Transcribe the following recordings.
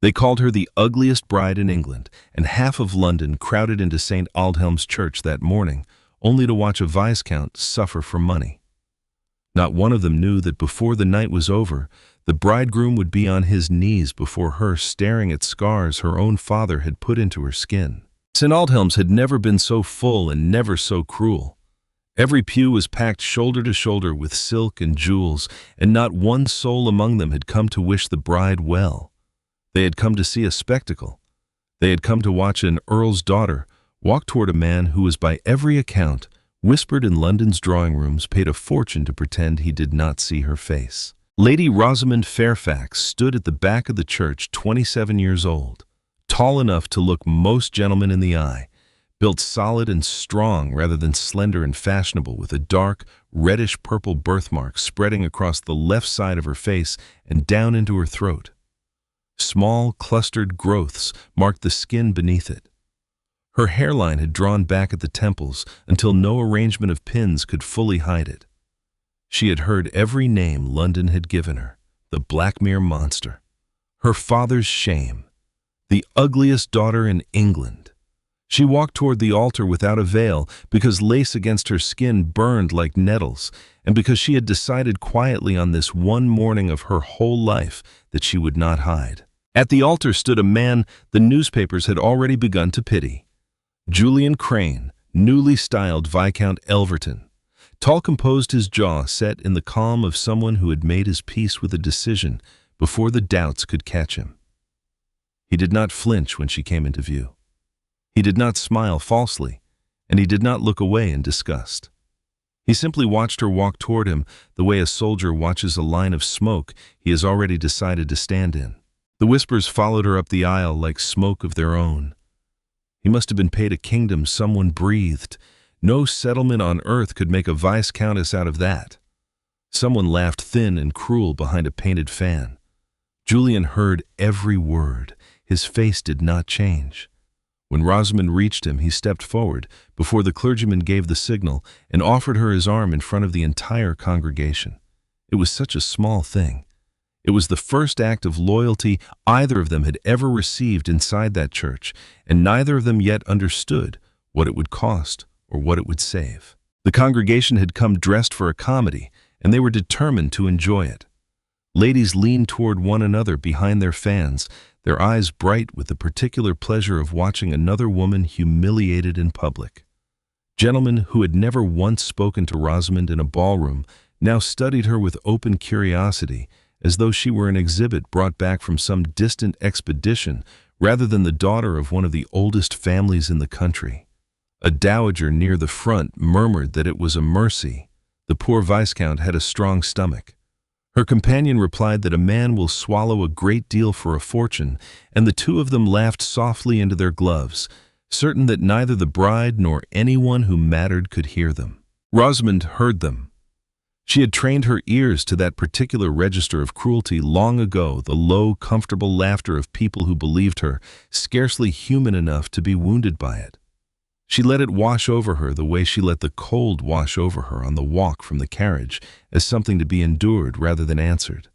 They called her the ugliest bride in England, and half of London crowded into St. Aldhelm's Church that morning, only to watch a Viscount suffer for money. Not one of them knew that before the night was over, the bridegroom would be on his knees before her, staring at scars her own father had put into her skin. St. Aldhelm's had never been so full and never so cruel. Every pew was packed shoulder to shoulder with silk and jewels, and not one soul among them had come to wish the bride well. They had come to see a spectacle. They had come to watch an earl's daughter walk toward a man who was, by every account, whispered in London's drawing rooms, paid a fortune to pretend he did not see her face. Lady Rosamond Fairfax stood at the back of the church, 27 years old, tall enough to look most gentlemen in the eye, built solid and strong rather than slender and fashionable, with a dark, reddish-purple birthmark spreading across the left side of her face and down into her throat. Small, clustered growths marked the skin beneath it. Her hairline had drawn back at the temples until no arrangement of pins could fully hide it. She had heard every name London had given her: the Blackmere monster, her father's shame, the ugliest daughter in England. She walked toward the altar without a veil because lace against her skin burned like nettles, and because she had decided quietly on this one morning of her whole life that she would not hide. At the altar stood a man the newspapers had already begun to pity: Julian Crane, newly styled Viscount Elverton. Tall, composed, his jaw set in the calm of someone who had made his peace with a decision before the doubts could catch him. He did not flinch when she came into view. He did not smile falsely, and he did not look away in disgust. He simply watched her walk toward him the way a soldier watches a line of smoke he has already decided to stand in. The whispers followed her up the aisle like smoke of their own. He must have been paid a kingdom someone breathed. No settlement on earth could make a viscountess out of that. Someone laughed thin and cruel behind a painted fan. Julian heard every word. His face did not change. When Rosamond reached him, he stepped forward before the clergyman gave the signal and offered her his arm in front of the entire congregation. It was such a small thing. It was the first act of loyalty either of them had ever received inside that church, and neither of them yet understood what it would cost or what it would save. The congregation had come dressed for a comedy, and they were determined to enjoy it. Ladies leaned toward one another behind their fans, their eyes bright with the particular pleasure of watching another woman humiliated in public. Gentlemen who had never once spoken to Rosamond in a ballroom now studied her with open curiosity, as though she were an exhibit brought back from some distant expedition rather than the daughter of one of the oldest families in the country. A dowager near the front murmured that it was a mercy. The poor Viscount had a strong stomach. Her companion replied that a man will swallow a great deal for a fortune, and the two of them laughed softly into their gloves, certain that neither the bride nor anyone who mattered could hear them. Rosamond heard them. She had trained her ears to that particular register of cruelty long ago, the low, comfortable laughter of people who believed her scarcely human enough to be wounded by it. She let it wash over her the way she let the cold wash over her on the walk from the carriage, as something to be endured rather than answered.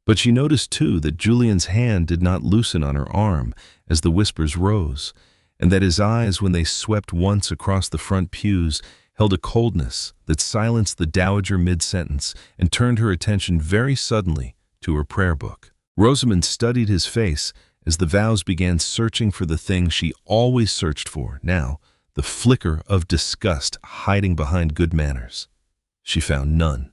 But she noticed, too, that Julian's hand did not loosen on her arm as the whispers rose, and that his eyes, when they swept once across the front pews, held a coldness that silenced the dowager mid-sentence and turned her attention very suddenly to her prayer book. Rosamond studied his face as the vows began searching for the thing she always searched for now, the flicker of disgust hiding behind good manners. She found none.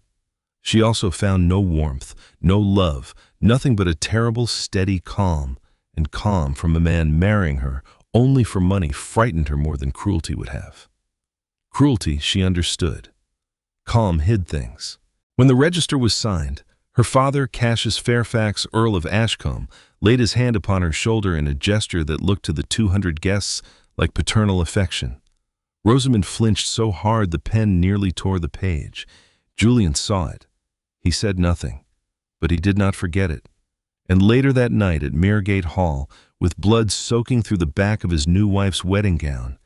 She also found no warmth, no love, nothing but a terrible, steady calm, and calm from a man marrying her only for money frightened her more than cruelty would have. Cruelty she understood. Calm hid things. When the register was signed, her father, Cassius Fairfax, Earl of Ashcombe, laid his hand upon her shoulder in a gesture that looked to the 200 guests like paternal affection. Rosamond flinched so hard the pen nearly tore the page. Julian saw it. He said nothing, but he did not forget it. And later that night at Meregate Hall, with blood soaking through the back of his new wife's wedding gown,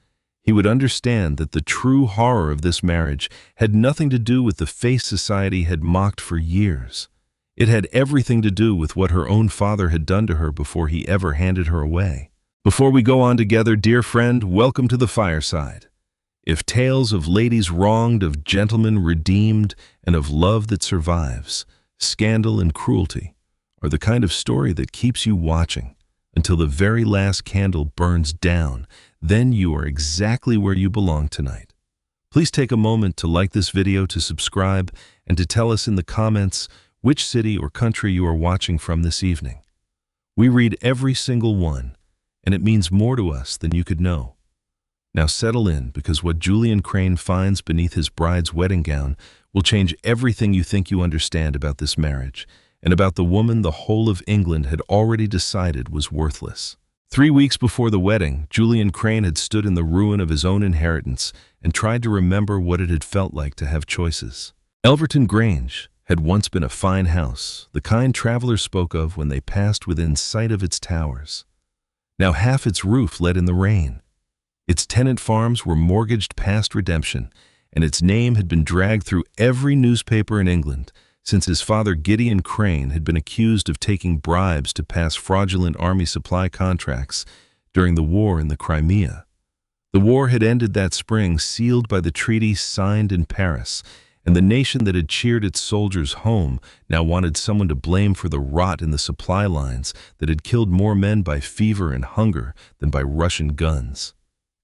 he would understand that the true horror of this marriage had nothing to do with the face society had mocked for years. It had everything to do with what her own father had done to her before he ever handed her away. Before we go on together, dear friend, welcome to the fireside. If tales of ladies wronged, of gentlemen redeemed, and of love that survives, scandal and cruelty are the kind of story that keeps you watching until the very last candle burns down, then you are exactly where you belong tonight. Please take a moment to like this video, to subscribe, and to tell us in the comments which city or country you are watching from this evening. We read every single one, and it means more to us than you could know. Now settle in, because what Julian Crane finds beneath his bride's wedding gown will change everything you think you understand about this marriage, and about the woman the whole of England had already decided was worthless. 3 weeks before the wedding, Julian Crane had stood in the ruin of his own inheritance and tried to remember what it had felt like to have choices. Elverton Grange had once been a fine house, the kind travelers spoke of when they passed within sight of its towers. Now half its roof led in the rain. Its tenant farms were mortgaged past redemption, and its name had been dragged through every newspaper in England since his father Gideon Crane had been accused of taking bribes to pass fraudulent army supply contracts during the war in the Crimea. The war had ended that spring, sealed by the treaty signed in Paris, and the nation that had cheered its soldiers home now wanted someone to blame for the rot in the supply lines that had killed more men by fever and hunger than by Russian guns.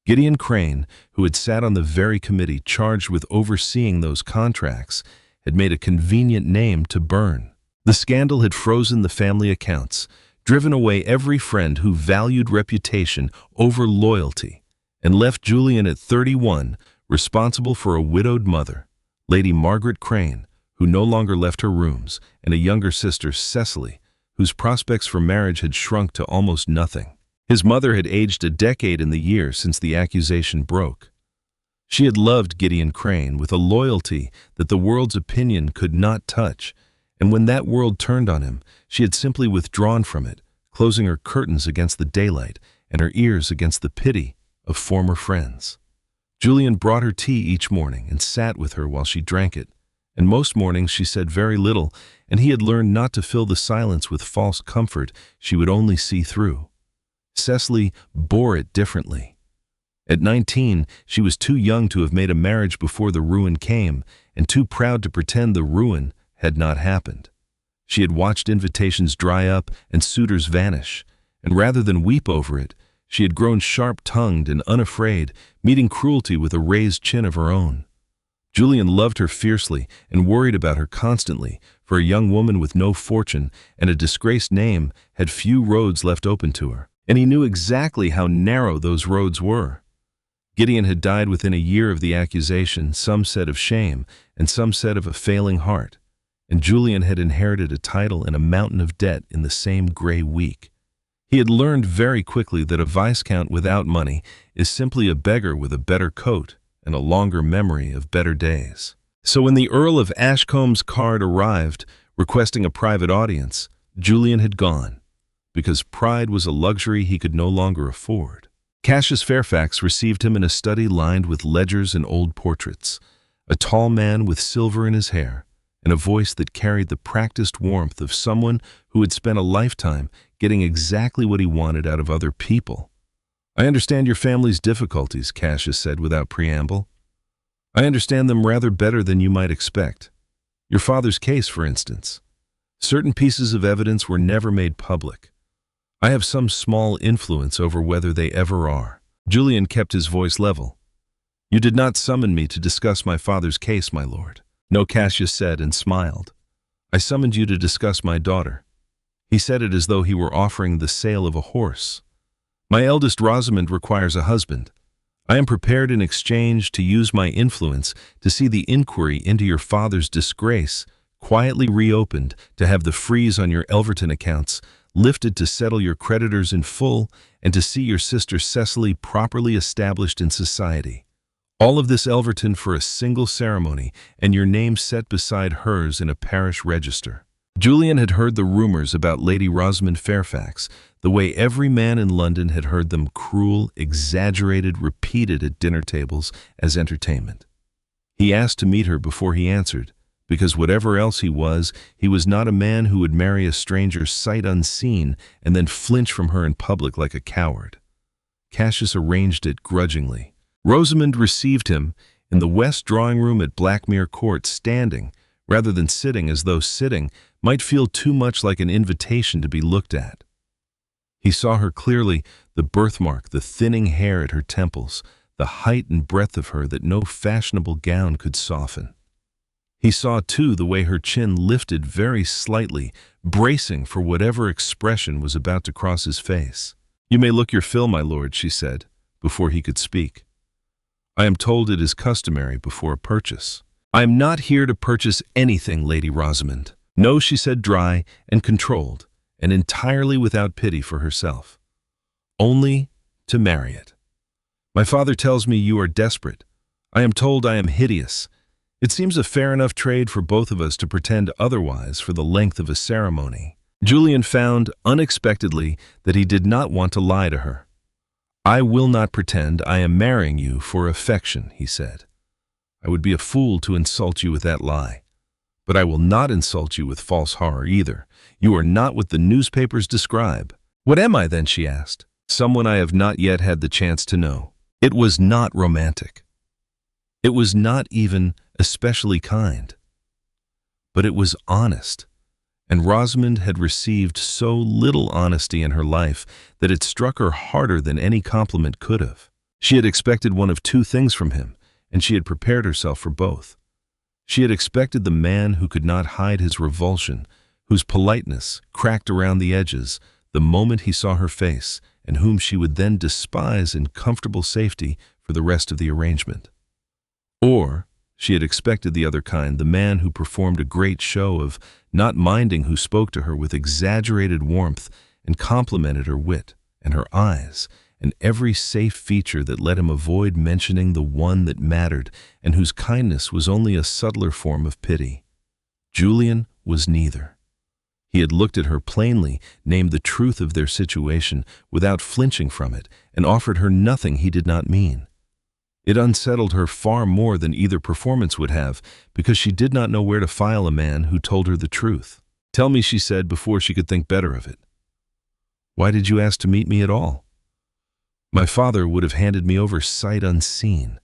Gideon Crane, who had sat on the very committee charged with overseeing those contracts, had made a convenient name to burn. The scandal had frozen the family accounts, driven away every friend who valued reputation over loyalty, and left Julian at 31 responsible for a widowed mother, Lady Margaret Crane, who no longer left her rooms, and a younger sister, Cecily, whose prospects for marriage had shrunk to almost nothing. His mother had aged a decade in the year since the accusation broke. She had loved Gideon Crane with a loyalty that the world's opinion could not touch, and when that world turned on him, she had simply withdrawn from it, closing her curtains against the daylight and her ears against the pity of former friends. Julian brought her tea each morning and sat with her while she drank it, and most mornings she said very little, and he had learned not to fill the silence with false comfort she would only see through. Cecily bore it differently. At 19, she was too young to have made a marriage before the ruin came, and too proud to pretend the ruin had not happened. She had watched invitations dry up and suitors vanish, and rather than weep over it, she had grown sharp-tongued and unafraid, meeting cruelty with a raised chin of her own. Julian loved her fiercely and worried about her constantly, for a young woman with no fortune and a disgraced name had few roads left open to her, and he knew exactly how narrow those roads were. Gideon had died within a year of the accusation, some said of shame, and some said of a failing heart, and Julian had inherited a title and a mountain of debt in the same gray week. He had learned very quickly that a viscount without money is simply a beggar with a better coat and a longer memory of better days. So when the Earl of Ashcombe's card arrived, requesting a private audience, Julian had gone, because pride was a luxury he could no longer afford. Cassius Fairfax received him in a study lined with ledgers and old portraits, a tall man with silver in his hair, and a voice that carried the practiced warmth of someone who had spent a lifetime getting exactly what he wanted out of other people. "I understand your family's difficulties," Cassius said without preamble. "I understand them rather better than you might expect. Your father's case, for instance. Certain pieces of evidence were never made public. I have some small influence over whether they ever are." Julian kept his voice level. "You did not summon me to discuss my father's case, my lord." "No," Cassius said and smiled. "I summoned you to discuss my daughter." He said it as though he were offering the sale of a horse. "My eldest Rosamond requires a husband. I am prepared in exchange to use my influence to see the inquiry into your father's disgrace quietly reopened, to have the freeze on your Elverton accounts lifted to settle your creditors in full, and to see your sister Cecily properly established in society. All of this, Elverton, for a single ceremony, and your name set beside hers in a parish register." Julian had heard the rumors about Lady Rosamond Fairfax, the way every man in London had heard them, cruel, exaggerated, repeated at dinner tables as entertainment. He asked to meet her before he answered, because whatever else he was not a man who would marry a stranger sight unseen and then flinch from her in public like a coward. Cassius arranged it grudgingly. Rosamond received him in the west drawing room at Blackmere Court, standing, rather than sitting, as though sitting might feel too much like an invitation to be looked at. He saw her clearly, the birthmark, the thinning hair at her temples, the height and breadth of her that no fashionable gown could soften. He saw, too, the way her chin lifted very slightly, bracing for whatever expression was about to cross his face. "You may look your fill, my lord," she said, before he could speak. "I am told it is customary before a purchase." "I am not here to purchase anything, Lady Rosamond." "No," she said, dry and controlled, and entirely without pity for herself. "Only to marry it. My father tells me you are desperate. I am told I am hideous. It seems a fair enough trade for both of us to pretend otherwise for the length of a ceremony." Julian found, unexpectedly, that he did not want to lie to her. "I will not pretend I am marrying you for affection," he said. "I would be a fool to insult you with that lie. But I will not insult you with false horror either. You are not what the newspapers describe." "What am I then?" she asked. "Someone I have not yet had the chance to know." It was not romantic. It was not even especially kind. But it was honest. And Rosamond had received so little honesty in her life that it struck her harder than any compliment could have. She had expected one of two things from him, and she had prepared herself for both. She had expected the man who could not hide his revulsion, whose politeness cracked around the edges the moment he saw her face, and whom she would then despise in comfortable safety for the rest of the arrangement. Or she had expected the other kind, the man who performed a great show of not minding who spoke to her with exaggerated warmth and complimented her wit and her eyes and every safe feature that let him avoid mentioning the one that mattered and whose kindness was only a subtler form of pity. Julian was neither. He had looked at her plainly, named the truth of their situation without flinching from it, and offered her nothing he did not mean. It unsettled her far more than either performance would have, because she did not know where to file a man who told her the truth. "Tell me," she said before she could think better of it. "Why did you ask to meet me at all?" "My father would have handed me over sight unseen.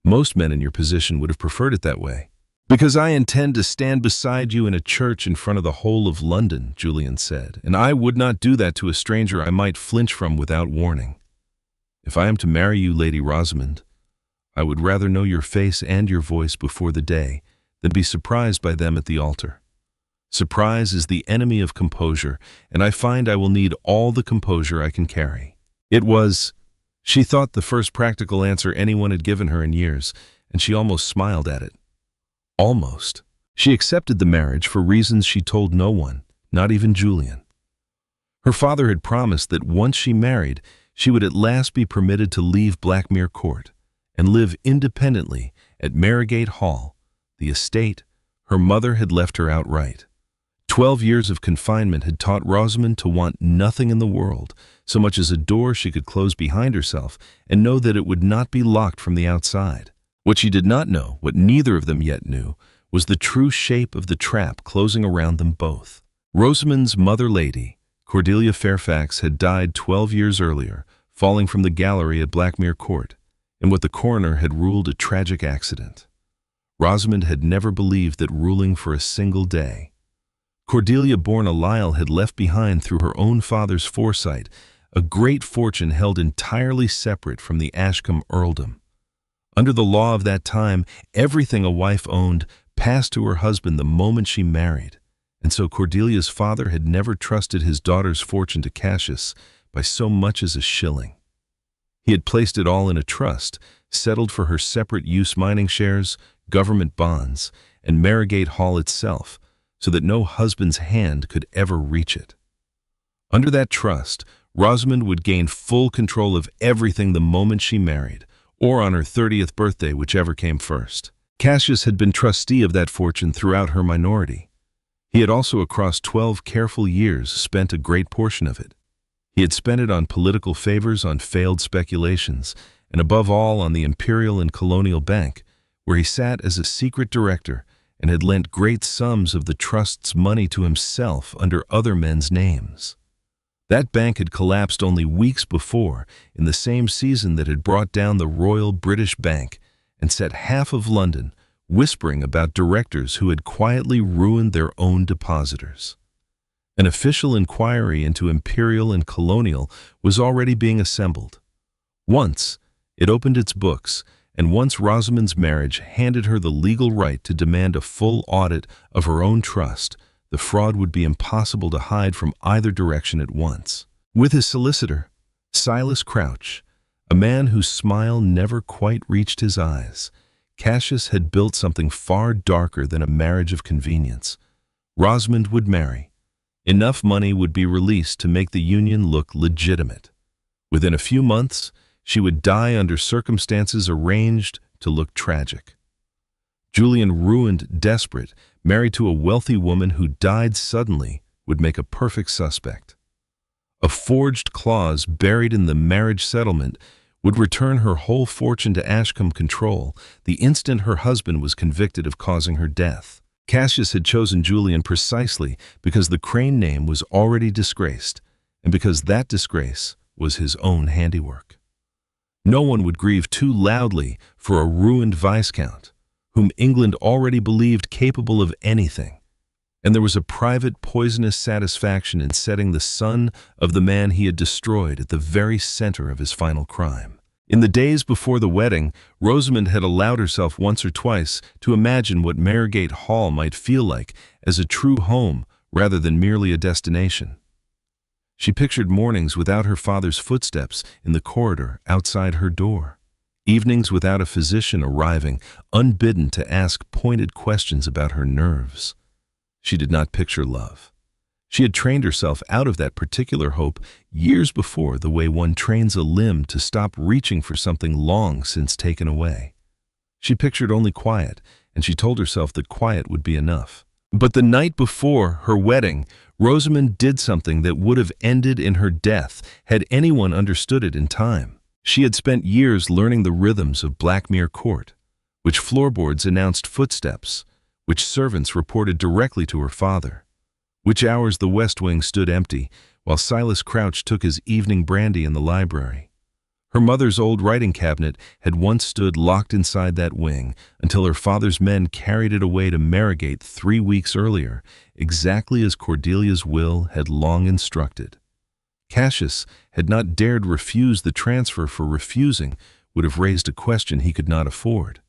Most men in your position would have preferred it that way." "Because I intend to stand beside you in a church in front of the whole of London," Julian said, "and I would not do that to a stranger I might flinch from without warning. If I am to marry you, Lady Rosamond, I would rather know your face and your voice before the day than be surprised by them at the altar. Surprise is the enemy of composure, and I find I will need all the composure I can carry." It was, she thought, the first practical answer anyone had given her in years, and she almost smiled at it. Almost. She accepted the marriage for reasons she told no one, not even Julian. Her father had promised that once she married, she would at last be permitted to leave Blackmere Court and live independently at Marygate Hall, the estate her mother had left her outright. 12 years of confinement had taught Rosamond to want nothing in the world so much as a door she could close behind herself and know that it would not be locked from the outside. What she did not know, what neither of them yet knew, was the true shape of the trap closing around them both. Rosamond's mother lady, Cordelia Fairfax, had died 12 years earlier, falling from the gallery at Blackmere Court, in what the coroner had ruled a tragic accident. Rosamond had never believed that ruling for a single day. Cordelia born a Lisle had left behind through her own father's foresight a great fortune held entirely separate from the Ashcombe earldom. Under the law of that time, everything a wife owned passed to her husband the moment she married, and so Cordelia's father had never trusted his daughter's fortune to Cassius by so much as a shilling. He had placed it all in a trust, settled for her separate use mining shares, government bonds, and Marygate Hall itself, so that no husband's hand could ever reach it. Under that trust, Rosamond would gain full control of everything the moment she married, or on her 30th birthday, whichever came first. Cassius had been trustee of that fortune throughout her minority. He had also, across 12 careful years, spent a great portion of it. He had spent it on political favors, on failed speculations, and above all on the Imperial and Colonial Bank, where he sat as a secret director and had lent great sums of the trust's money to himself under other men's names. That bank had collapsed only weeks before, in the same season that had brought down the Royal British Bank and set half of London whispering about directors who had quietly ruined their own depositors. An official inquiry into Imperial and Colonial was already being assembled. Once, it opened its books, and once Rosamond's marriage handed her the legal right to demand a full audit of her own trust, the fraud would be impossible to hide from either direction at once. With his solicitor, Silas Crouch, a man whose smile never quite reached his eyes, Cassius had built something far darker than a marriage of convenience. Rosamond would marry. Enough money would be released to make the union look legitimate. Within a few months, she would die under circumstances arranged to look tragic. Julian, ruined, desperate, married to a wealthy woman who died suddenly, would make a perfect suspect. A forged clause buried in the marriage settlement would return her whole fortune to Ashcombe control the instant her husband was convicted of causing her death. Cassius had chosen Julian precisely because the Crane name was already disgraced, and because that disgrace was his own handiwork. No one would grieve too loudly for a ruined Viscount, whom England already believed capable of anything, and there was a private poisonous satisfaction in setting the son of the man he had destroyed at the very center of his final crime. In the days before the wedding, Rosamond had allowed herself once or twice to imagine what Margate Hall might feel like as a true home rather than merely a destination. She pictured mornings without her father's footsteps in the corridor outside her door, evenings without a physician arriving unbidden to ask pointed questions about her nerves. She did not picture love. She had trained herself out of that particular hope years before, the way one trains a limb to stop reaching for something long since taken away. She pictured only quiet, and she told herself that quiet would be enough. But the night before her wedding, Rosamond did something that would have ended in her death had anyone understood it in time. She had spent years learning the rhythms of Blackmere Court, which floorboards announced footsteps, which servants reported directly to her father, which hours the West Wing stood empty while Silas Crouch took his evening brandy in the library. Her mother's old writing cabinet had once stood locked inside that wing until her father's men carried it away to Margate 3 weeks earlier, exactly as Cordelia's will had long instructed. Cassius had not dared refuse the transfer, for refusing would have raised a question he could not afford.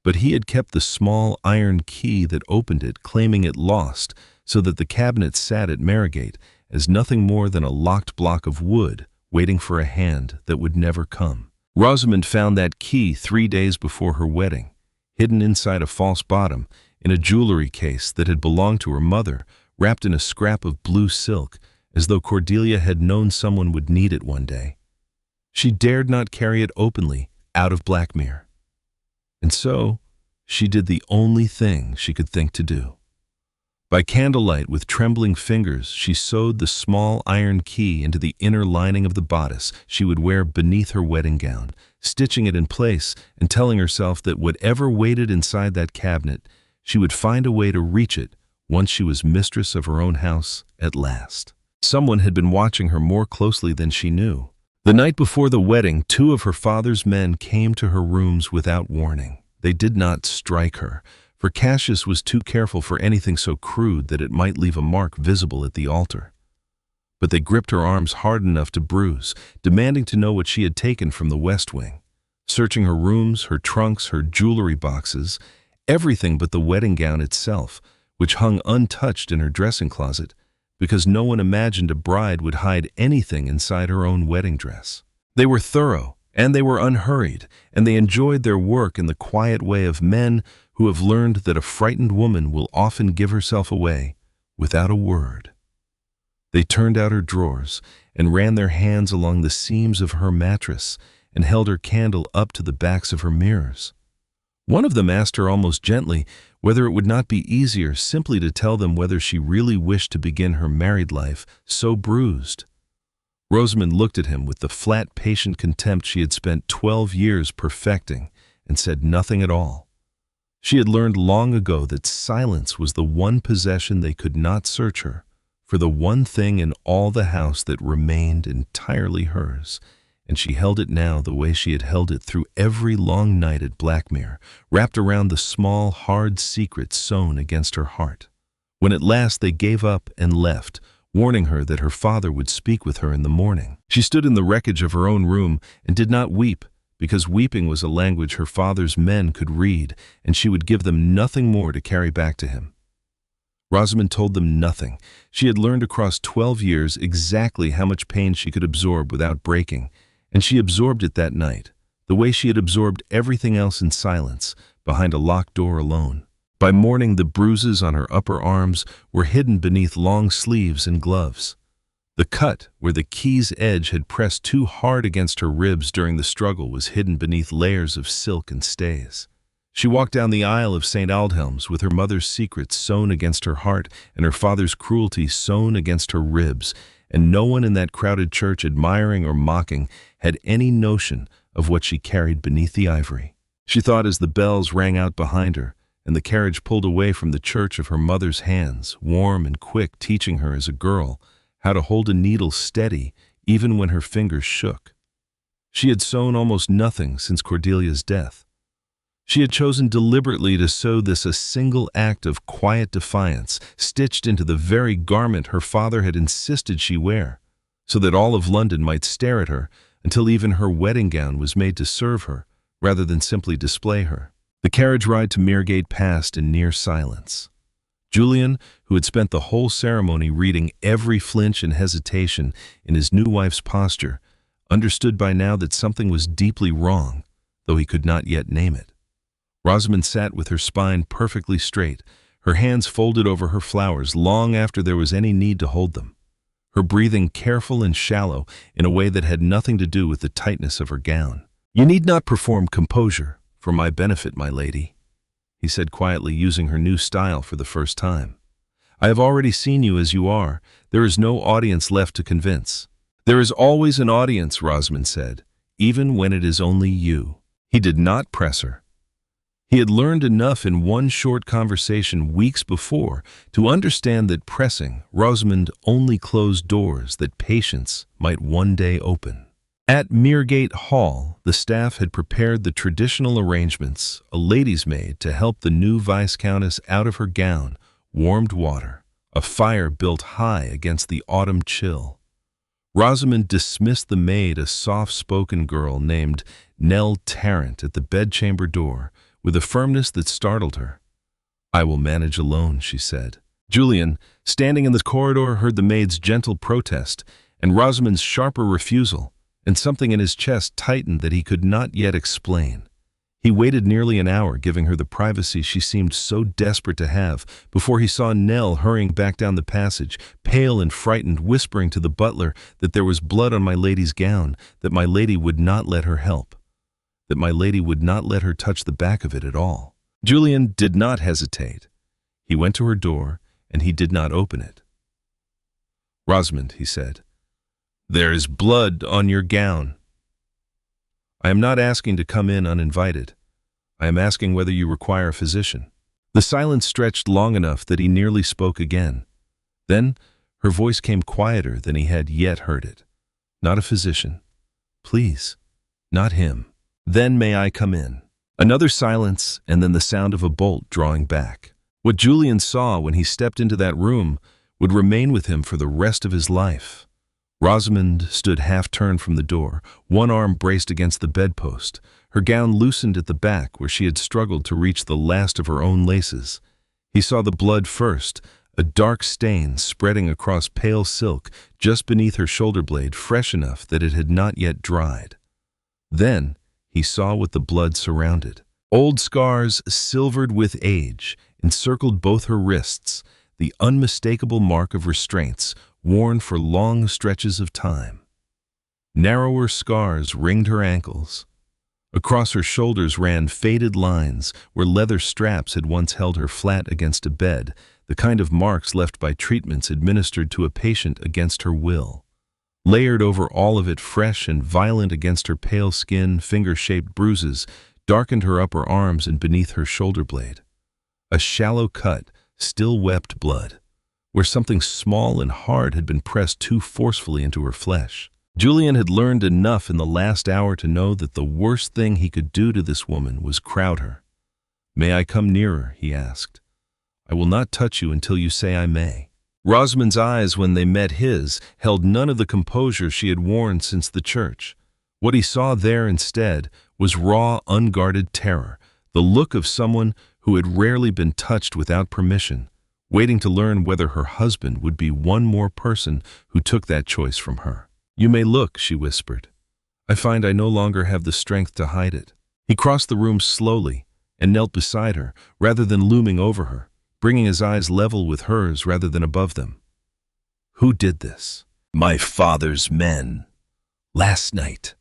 But he had kept the small iron key that opened it, claiming it lost, so that the cabinet sat at Margate as nothing more than a locked block of wood, waiting for a hand that would never come. Rosamond found that key 3 days before her wedding, hidden inside a false bottom, in a jewelry case that had belonged to her mother, wrapped in a scrap of blue silk, as though Cordelia had known someone would need it one day. She dared not carry it openly out of Blackmere. And so, she did the only thing she could think to do. By candlelight, with trembling fingers, she sewed the small iron key into the inner lining of the bodice she would wear beneath her wedding gown, stitching it in place and telling herself that whatever waited inside that cabinet, she would find a way to reach it once she was mistress of her own house at last. Someone had been watching her more closely than she knew. The night before the wedding, 2 of her father's men came to her rooms without warning. They did not strike her, for Cassius was too careful for anything so crude that it might leave a mark visible at the altar. But they gripped her arms hard enough to bruise, demanding to know what she had taken from the West Wing, searching her rooms, her trunks, her jewelry boxes, everything but the wedding gown itself, which hung untouched in her dressing closet, because no one imagined a bride would hide anything inside her own wedding dress. They were thorough, and they were unhurried, and they enjoyed their work in the quiet way of men who have learned that a frightened woman will often give herself away without a word. They turned out her drawers and ran their hands along the seams of her mattress and held her candle up to the backs of her mirrors. One of them asked her almost gently whether it would not be easier simply to tell them whether she really wished to begin her married life so bruised. Rosamond looked at him with the flat, patient contempt she had spent 12 years perfecting and said nothing at all. She had learned long ago that silence was the one possession they could not search her for, the one thing in all the house that remained entirely hers, and she held it now the way she had held it through every long night at Blackmere, wrapped around the small, hard secret sewn against her heart. When at last they gave up and left, warning her that her father would speak with her in the morning, she stood in the wreckage of her own room and did not weep, because weeping was a language her father's men could read, and she would give them nothing more to carry back to him. Rosamond told them nothing. She had learned across 12 years exactly how much pain she could absorb without breaking, and she absorbed it that night, the way she had absorbed everything else in silence, behind a locked door alone. By morning, the bruises on her upper arms were hidden beneath long sleeves and gloves. The cut where the key's edge had pressed too hard against her ribs during the struggle was hidden beneath layers of silk and stays. She walked down the aisle of St. Aldhelm's with her mother's secrets sewn against her heart and her father's cruelty sewn against her ribs, and no one in that crowded church, admiring or mocking, had any notion of what she carried beneath the ivory. She thought as the bells rang out behind her, and the carriage pulled away from the church, of her mother's hands, warm and quick, teaching her as a girl how to hold a needle steady even when her fingers shook. She had sewn almost nothing since Cordelia's death. She had chosen deliberately to sew this, a single act of quiet defiance, stitched into the very garment her father had insisted she wear, so that all of London might stare at her, until even her wedding gown was made to serve her, rather than simply display her. The carriage ride to Meergate passed in near silence. Julian, who had spent the whole ceremony reading every flinch and hesitation in his new wife's posture, understood by now that something was deeply wrong, though he could not yet name it. Rosamond sat with her spine perfectly straight, her hands folded over her flowers long after there was any need to hold them, her breathing careful and shallow in a way that had nothing to do with the tightness of her gown. "You need not perform composure for my benefit, my lady," he said quietly, using her new style for the first time. "I have already seen you as you are. There is no audience left to convince." "There is always an audience," Rosamond said, "even when it is only you." He did not press her. He had learned enough in one short conversation weeks before to understand that pressing Rosamond only closed doors that patience might one day open. At Meergate Hall, the staff had prepared the traditional arrangements: a lady's maid to help the new Viscountess out of her gown, warmed water, a fire built high against the autumn chill. Rosamond dismissed the maid, a soft-spoken girl named Nell Tarrant, at the bedchamber door, with a firmness that startled her. "I will manage alone," she said. Julian, standing in the corridor, heard the maid's gentle protest and Rosamond's sharper refusal, and something in his chest tightened that he could not yet explain. He waited nearly an hour, giving her the privacy she seemed so desperate to have, before he saw Nell hurrying back down the passage, pale and frightened, whispering to the butler that there was blood on my lady's gown, that my lady would not let her help, that my lady would not let her touch the back of it at all. Julian did not hesitate. He went to her door, and he did not open it. "Rosamond," he said, "there is blood on your gown. I am not asking to come in uninvited. I am asking whether you require a physician." The silence stretched long enough that he nearly spoke again. Then her voice came quieter than he had yet heard it. "Not a physician. Please, not him." "Then may I come in?" Another silence, and then the sound of a bolt drawing back. What Julian saw when he stepped into that room would remain with him for the rest of his life. Rosamond stood half-turned from the door, one arm braced against the bedpost, her gown loosened at the back where she had struggled to reach the last of her own laces. He saw the blood first, a dark stain spreading across pale silk just beneath her shoulder blade, fresh enough that it had not yet dried. Then he saw what the blood surrounded. Old scars, silvered with age, encircled both her wrists, the unmistakable mark of restraints worn for long stretches of time. Narrower scars ringed her ankles. Across her shoulders ran faded lines where leather straps had once held her flat against a bed, the kind of marks left by treatments administered to a patient against her will. Layered over all of it, fresh and violent against her pale skin, finger-shaped bruises, darkened her upper arms and beneath her shoulder blade. A shallow cut still wept blood, where something small and hard had been pressed too forcefully into her flesh. Julian had learned enough in the last hour to know that the worst thing he could do to this woman was crowd her. "May I come nearer?" he asked. "I will not touch you until you say I may." Rosamond's eyes, when they met his, held none of the composure she had worn since the church. What he saw there instead was raw, unguarded terror, the look of someone who had rarely been touched without permission, waiting to learn whether her husband would be one more person who took that choice from her. "You may look," she whispered. "I find I no longer have the strength to hide it." He crossed the room slowly and knelt beside her, rather than looming over her, bringing his eyes level with hers rather than above them. "Who did this?" "My father's men. Last night."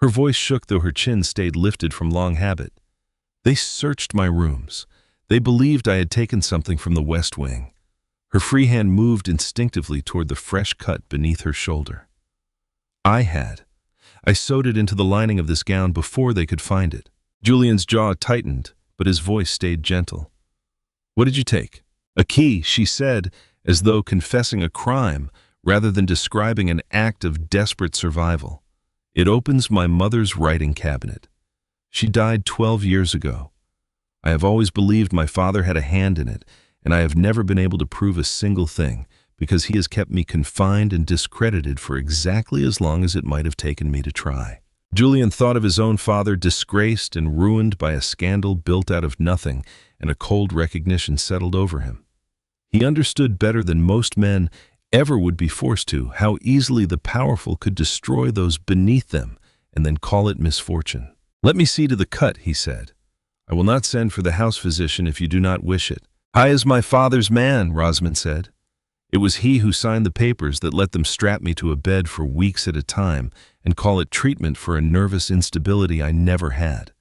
Her voice shook, though her chin stayed lifted from long habit. "They searched my rooms. They believed I had taken something from the West Wing." Her free hand moved instinctively toward the fresh cut beneath her shoulder. "I had. I sewed it into the lining of this gown before they could find it." Julian's jaw tightened, but his voice stayed gentle. "What did you take?" "A key," she said, as though confessing a crime rather than describing an act of desperate survival. "It opens my mother's writing cabinet. She died 12 years ago. I have always believed my father had a hand in it, and I have never been able to prove a single thing, because he has kept me confined and discredited for exactly as long as it might have taken me to try." Julian thought of his own father, disgraced and ruined by a scandal built out of nothing, and a cold recognition settled over him. He understood better than most men ever would be forced to how easily the powerful could destroy those beneath them and then call it misfortune. "Let me see to the cut," he said. "I will not send for the house physician if you do not wish it." "I is my father's man," Rosamond said. "It was he who signed the papers that let them strap me to a bed for weeks at a time and call it treatment for a nervous instability I never had.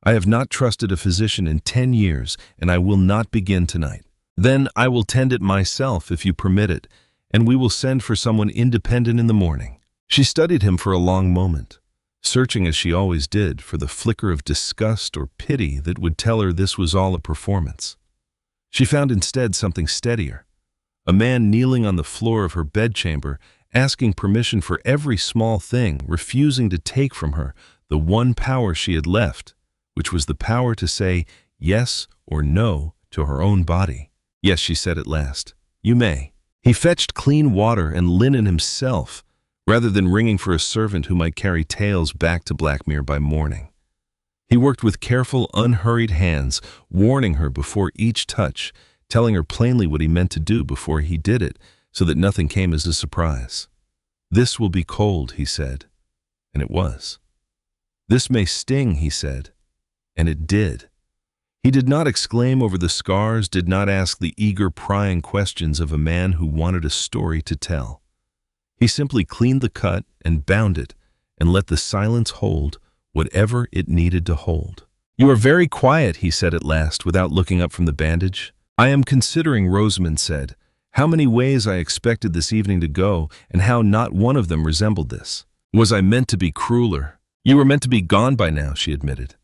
I have not trusted a physician in 10 years, and I will not begin tonight. Then I will tend it myself if you permit it, and we will send for someone independent in the morning." She studied him for a long moment, searching as she always did for the flicker of disgust or pity that would tell her this was all a performance. She found instead something steadier. A man kneeling on the floor of her bedchamber, asking permission for every small thing, refusing to take from her the one power she had left, which was the power to say yes or no to her own body. "Yes," she said at last. "You may." He fetched clean water and linen himself, rather than ringing for a servant who might carry tales back to Blackmere by morning. He worked with careful, unhurried hands, warning her before each touch, telling her plainly what he meant to do before he did it, so that nothing came as a surprise. "This will be cold," he said, and it was. "This may sting," he said, and it did. He did not exclaim over the scars, did not ask the eager, prying questions of a man who wanted a story to tell. He simply cleaned the cut and bound it, and let the silence hold whatever it needed to hold. "You are very quiet," he said at last, without looking up from the bandage. "I am considering," Rosamond said, "how many ways I expected this evening to go, and how not one of them resembled this. Was I meant to be crueler?" "You were meant to be gone by now," she admitted.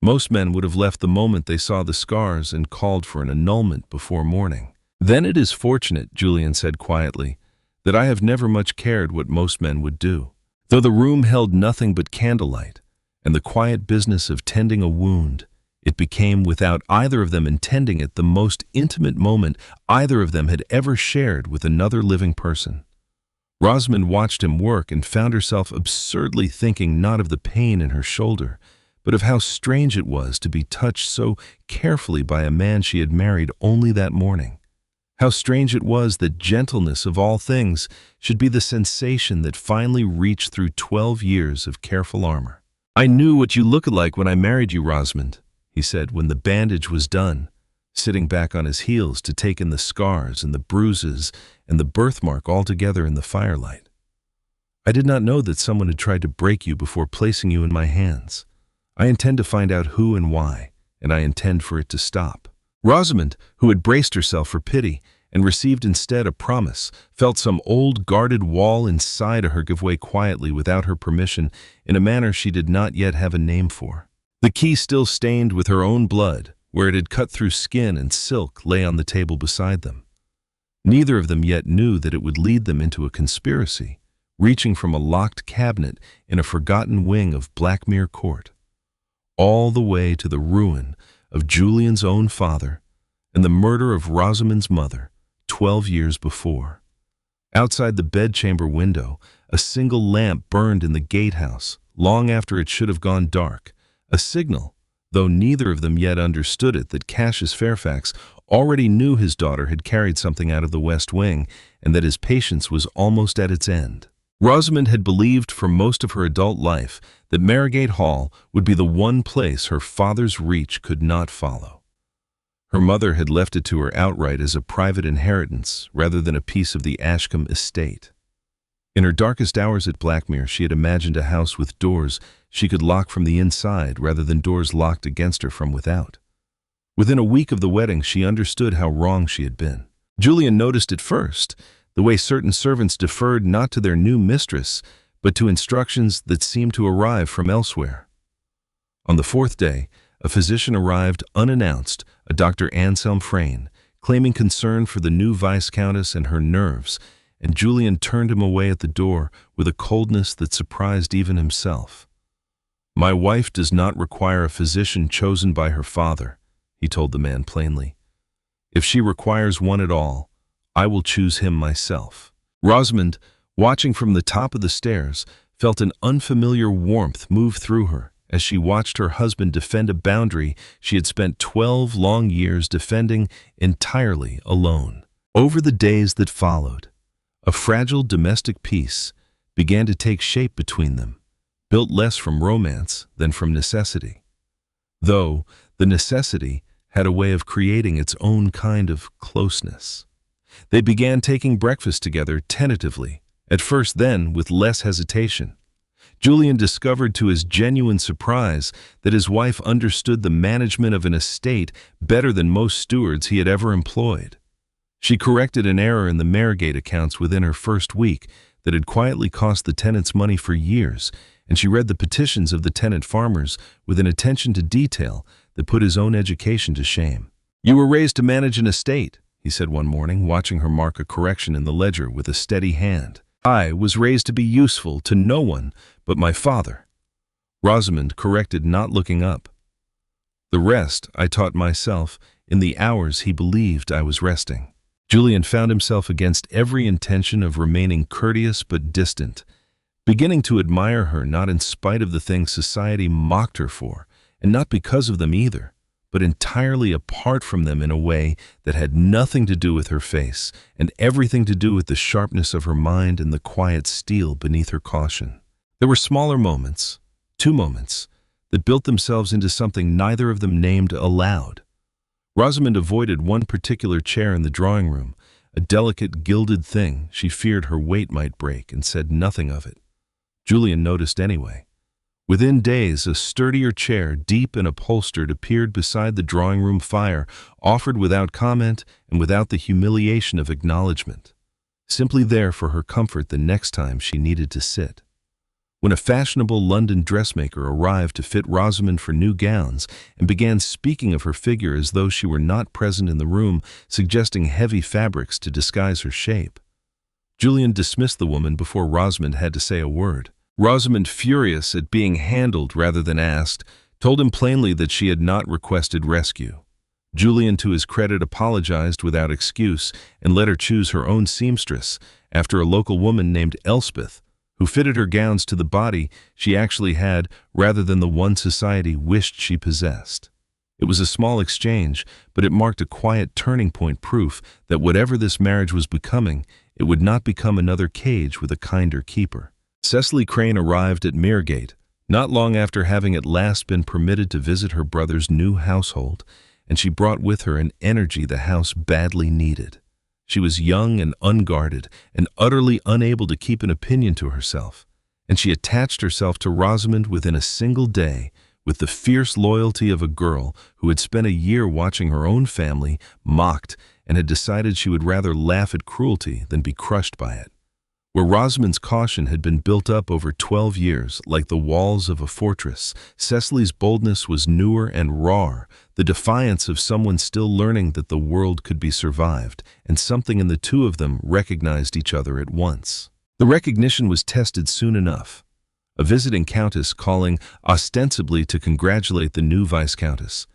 "Most men would have left the moment they saw the scars and called for an annulment before morning." "Then it is fortunate," Julian said quietly, "that I have never much cared what most men would do." Though the room held nothing but candlelight and the quiet business of tending a wound, it became, without either of them intending it, the most intimate moment either of them had ever shared with another living person. Rosamond watched him work and found herself absurdly thinking not of the pain in her shoulder, but of how strange it was to be touched so carefully by a man she had married only that morning. How strange it was that gentleness of all things should be the sensation that finally reached through 12 years of careful armor. "I knew what you looked like when I married you, Rosamond," he said when the bandage was done, sitting back on his heels to take in the scars and the bruises and the birthmark all together in the firelight. "I did not know that someone had tried to break you before placing you in my hands. I intend to find out who and why, and I intend for it to stop." Rosamond, who had braced herself for pity and received instead a promise, felt some old guarded wall inside her give way quietly without her permission in a manner she did not yet have a name for. The key, still stained with her own blood, where it had cut through skin and silk, lay on the table beside them. Neither of them yet knew that it would lead them into a conspiracy, reaching from a locked cabinet in a forgotten wing of Blackmere Court, all the way to the ruin of Julian's own father and the murder of Rosamond's mother 12 years before. Outside the bedchamber window, a single lamp burned in the gatehouse long after it should have gone dark, a signal, though neither of them yet understood it, that Cassius Fairfax already knew his daughter had carried something out of the West Wing and that his patience was almost at its end. Rosamond had believed for most of her adult life that Margate Hall would be the one place her father's reach could not follow. Her mother had left it to her outright as a private inheritance rather than a piece of the Ashcombe estate. In her darkest hours at Blackmere, she had imagined a house with doors she could lock from the inside rather than doors locked against her from without. Within a week of the wedding, she understood how wrong she had been. Julian noticed it first, the way certain servants deferred not to their new mistress, but to instructions that seemed to arrive from elsewhere. On the fourth day, a physician arrived unannounced, a Dr. Anselm Frayne, claiming concern for the new Viscountess and her nerves, and Julian turned him away at the door with a coldness that surprised even himself. "My wife does not require a physician chosen by her father," he told the man plainly. "If she requires one at all, I will choose him myself." Rosamond, watching from the top of the stairs, felt an unfamiliar warmth move through her as she watched her husband defend a boundary she had spent 12 long years defending entirely alone. Over the days that followed, a fragile domestic peace began to take shape between them, built less from romance than from necessity. Though the necessity had a way of creating its own kind of closeness. They began taking breakfast together tentatively, at first then with less hesitation. Julian discovered to his genuine surprise that his wife understood the management of an estate better than most stewards he had ever employed. She corrected an error in the Margate accounts within her first week that had quietly cost the tenants money for years, and she read the petitions of the tenant farmers with an attention to detail that put his own education to shame. "You were raised to manage an estate," he said one morning, watching her mark a correction in the ledger with a steady hand. "I was raised to be useful to no one but my father." Rosamond corrected, not looking up. "The rest I taught myself in the hours he believed I was resting." Julian found himself against every intention of remaining courteous but distant, beginning to admire her not in spite of the things society mocked her for, and not because of them either, but entirely apart from them in a way that had nothing to do with her face and everything to do with the sharpness of her mind and the quiet steel beneath her caution. There were smaller moments, 2 moments, that built themselves into something neither of them named aloud. Rosamond avoided one particular chair in the drawing room, a delicate gilded thing she feared her weight might break, and said nothing of it. Julian noticed anyway. Within days, a sturdier chair, deep and upholstered, appeared beside the drawing-room fire, offered without comment and without the humiliation of acknowledgement, simply there for her comfort the next time she needed to sit. When a fashionable London dressmaker arrived to fit Rosamond for new gowns and began speaking of her figure as though she were not present in the room, suggesting heavy fabrics to disguise her shape, Julian dismissed the woman before Rosamond had to say a word. Rosamond, furious at being handled rather than asked, told him plainly that she had not requested rescue. Julian, to his credit, apologized without excuse and let her choose her own seamstress after a local woman named Elspeth, who fitted her gowns to the body she actually had rather than the one society wished she possessed. It was a small exchange, but it marked a quiet turning point, proof that whatever this marriage was becoming, it would not become another cage with a kinder keeper. Cecily Crane arrived at Margate, not long after having at last been permitted to visit her brother's new household, and she brought with her an energy the house badly needed. She was young and unguarded and utterly unable to keep an opinion to herself, and she attached herself to Rosamond within a single day with the fierce loyalty of a girl who had spent a year watching her own family mocked and had decided she would rather laugh at cruelty than be crushed by it. Where Rosamond's caution had been built up over 12 years, like the walls of a fortress, Cecily's boldness was newer and rawer, the defiance of someone still learning that the world could be survived, and something in the two of them recognized each other at once. The recognition was tested soon enough. A visiting countess calling ostensibly to congratulate the new viscountess,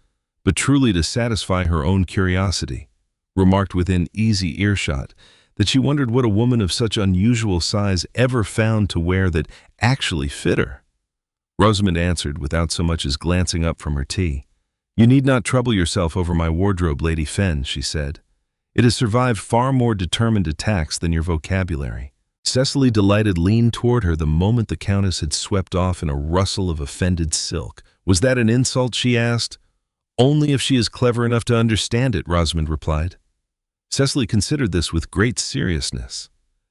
but truly to satisfy her own curiosity, remarked within easy earshot that she wondered what a woman of such unusual size ever found to wear that actually fit her. Rosamond answered without so much as glancing up from her tea. "You need not trouble yourself over my wardrobe, Lady Fenn," she said. "It has survived far more determined attacks than your vocabulary." Cecily, delighted, leaned toward her the moment the countess had swept off in a rustle of offended silk. "Was that an insult?" she asked. "Only if she is clever enough to understand it," Rosamond replied. Cecily considered this with great seriousness.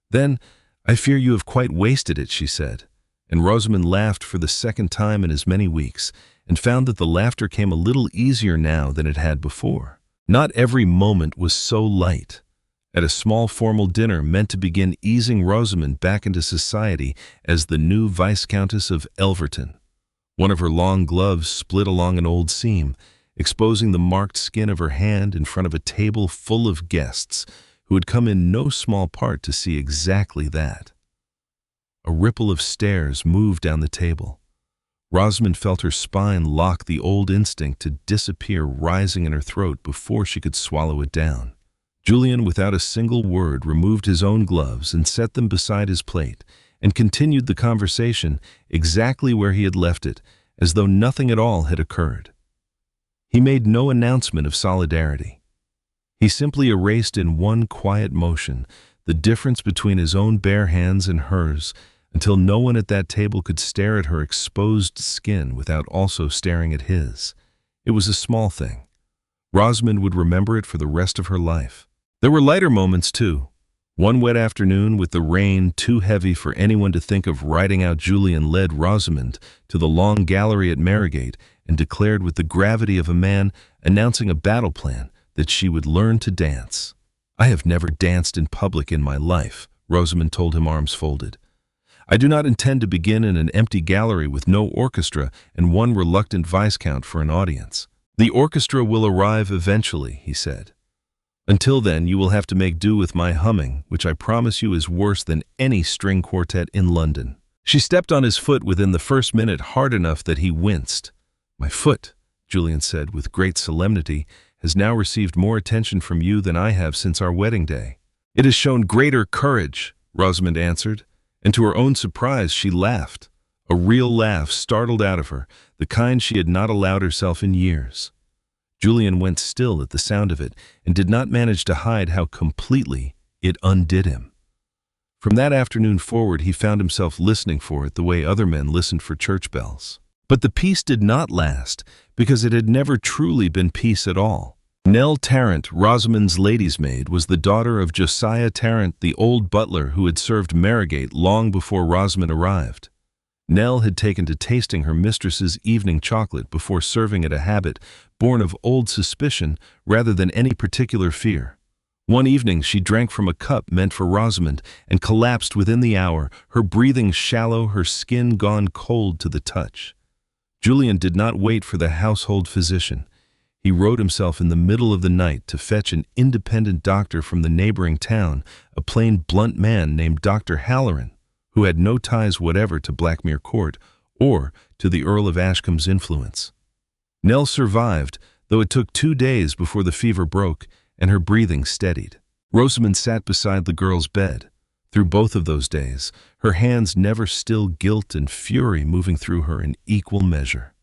"Then, I fear you have quite wasted it," she said, and Rosamond laughed for the second time in as many weeks, and found that the laughter came a little easier now than it had before. Not every moment was so light. At a small formal dinner meant to begin easing Rosamond back into society as the new Viscountess of Elverton, one of her long gloves split along an old seam, exposing the marked skin of her hand in front of a table full of guests who had come in no small part to see exactly that. A ripple of stares moved down the table. Rosamond felt her spine lock, the old instinct to disappear rising in her throat before she could swallow it down. Julian, without a single word, removed his own gloves and set them beside his plate, and continued the conversation exactly where he had left it, as though nothing at all had occurred. He made no announcement of solidarity. He simply erased in one quiet motion the difference between his own bare hands and hers, until no one at that table could stare at her exposed skin without also staring at his. It was a small thing. Rosamond would remember it for the rest of her life. There were lighter moments, too. One wet afternoon, with the rain too heavy for anyone to think of riding out, Julian led Rosamond to the long gallery at Marygate and declared with the gravity of a man announcing a battle plan that she would learn to dance. "I have never danced in public in my life," Rosamond told him, arms folded. "I do not intend to begin in an empty gallery with no orchestra and one reluctant viscount for an audience." "The orchestra will arrive eventually," he said. "Until then, you will have to make do with my humming, which I promise you is worse than any string quartet in London." She stepped on his foot within the first minute hard enough that he winced. "My foot," Julian said with great solemnity, "has now received more attention from you than I have since our wedding day." "It has shown greater courage," Rosamond answered, and to her own surprise she laughed. A real laugh startled out of her, the kind she had not allowed herself in years. Julian went still at the sound of it and did not manage to hide how completely it undid him. From that afternoon forward he found himself listening for it the way other men listened for church bells. But the peace did not last, because it had never truly been peace at all. Nell Tarrant, Rosamond's lady's maid, was the daughter of Josiah Tarrant, the old butler who had served Marygate long before Rosamond arrived. Nell had taken to tasting her mistress's evening chocolate before serving it, a habit born of old suspicion rather than any particular fear. One evening she drank from a cup meant for Rosamond and collapsed within the hour, her breathing shallow, her skin gone cold to the touch. Julian did not wait for the household physician. He rode himself in the middle of the night to fetch an independent doctor from the neighboring town, a plain, blunt man named Dr. Halloran, who had no ties whatever to Blackmere Court or to the Earl of Ashcombe's influence. Nell survived, though it took 2 days before the fever broke and her breathing steadied. Rosamond sat beside the girl's bed. Through both of those days, her hands never still, guilt and fury moving through her in equal measure.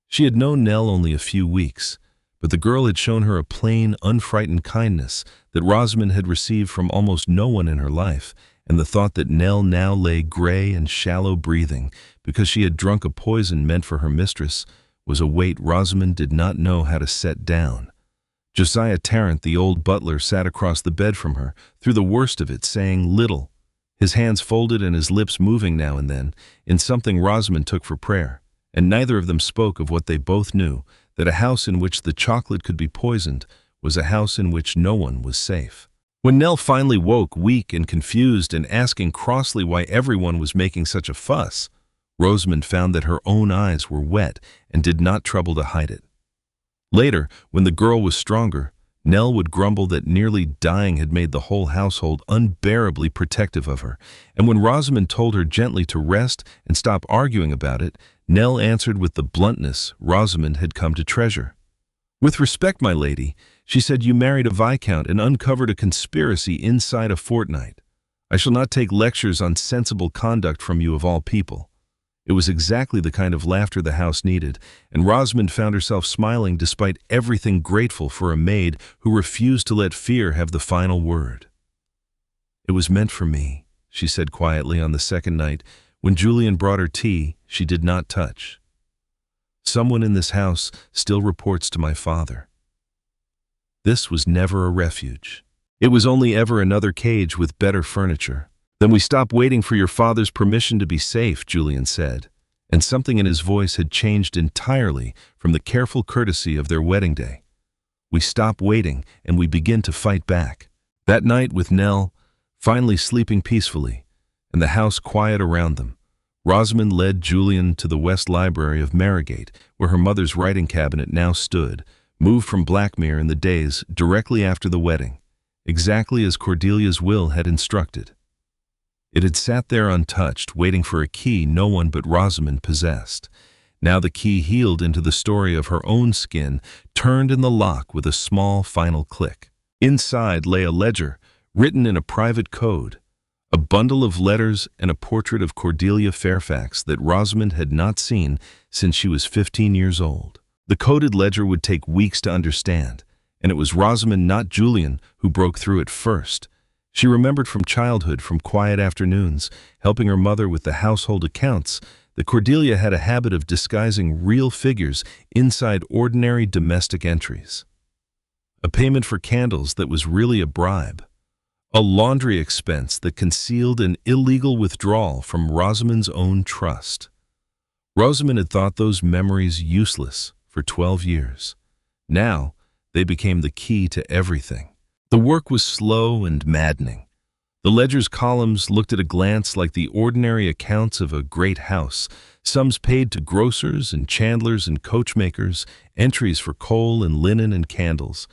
She had known Nell only a few weeks, but the girl had shown her a plain, unfrightened kindness that Rosamond had received from almost no one in her life, and the thought that Nell now lay gray and shallow breathing because she had drunk a poison meant for her mistress was a weight Rosamond did not know how to set down. Josiah Tarrant, the old butler, sat across the bed from her, through the worst of it, saying little, his hands folded and his lips moving now and then, in something Rosamond took for prayer, and neither of them spoke of what they both knew, that a house in which the chocolate could be poisoned was a house in which no one was safe. When Nell finally woke, weak and confused and asking crossly why everyone was making such a fuss, Rosamond found that her own eyes were wet and did not trouble to hide it. Later, when the girl was stronger, Nell would grumble that nearly dying had made the whole household unbearably protective of her, and when Rosamond told her gently to rest and stop arguing about it, Nell answered with the bluntness Rosamond had come to treasure. "With respect, my lady," she said, "you married a viscount and uncovered a conspiracy inside a fortnight. I shall not take lectures on sensible conduct from you of all people." It was exactly the kind of laughter the house needed, and Rosamond found herself smiling despite everything, grateful for a maid who refused to let fear have the final word. "It was meant for me," she said quietly on the second night, when Julian brought her tea she did not touch. "Someone in this house still reports to my father." This was never a refuge. It was only ever another cage with better furniture. "Then we stop waiting for your father's permission to be safe," Julian said, and something in his voice had changed entirely from the careful courtesy of their wedding day. "We stop waiting and we begin to fight back." That night, with Nell finally sleeping peacefully and the house quiet around them, Rosamond led Julian to the West Library of Marigate, where her mother's writing cabinet now stood, moved from Blackmere in the days directly after the wedding, exactly as Cordelia's will had instructed. It had sat there untouched, waiting for a key no one but Rosamond possessed. Now the key healed into the story of her own skin, turned in the lock with a small final click. Inside lay a ledger, written in a private code, a bundle of letters and a portrait of Cordelia Fairfax that Rosamond had not seen since she was 15 years old. The coded ledger would take weeks to understand, and it was Rosamond, not Julian, who broke through it first. She remembered from childhood, from quiet afternoons, helping her mother with the household accounts, that Cordelia had a habit of disguising real figures inside ordinary domestic entries. A payment for candles that was really a bribe. A laundry expense that concealed an illegal withdrawal from Rosamond's own trust. Rosamond had thought those memories useless for 12 years. Now, they became the key to everything. The work was slow and maddening. The ledger's columns looked at a glance like the ordinary accounts of a great house, sums paid to grocers and chandlers and coachmakers, entries for coal and linen and candles,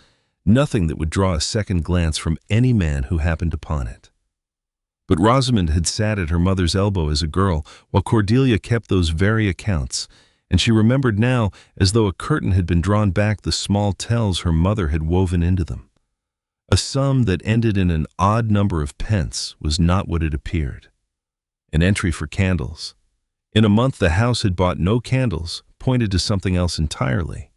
nothing that would draw a second glance from any man who happened upon it. But Rosamond had sat at her mother's elbow as a girl, while Cordelia kept those very accounts, and she remembered now, as though a curtain had been drawn back, the small tells her mother had woven into them. A sum that ended in an odd number of pence was not what it appeared. An entry for candles. In a month the house had bought no candles, pointed to something else entirely.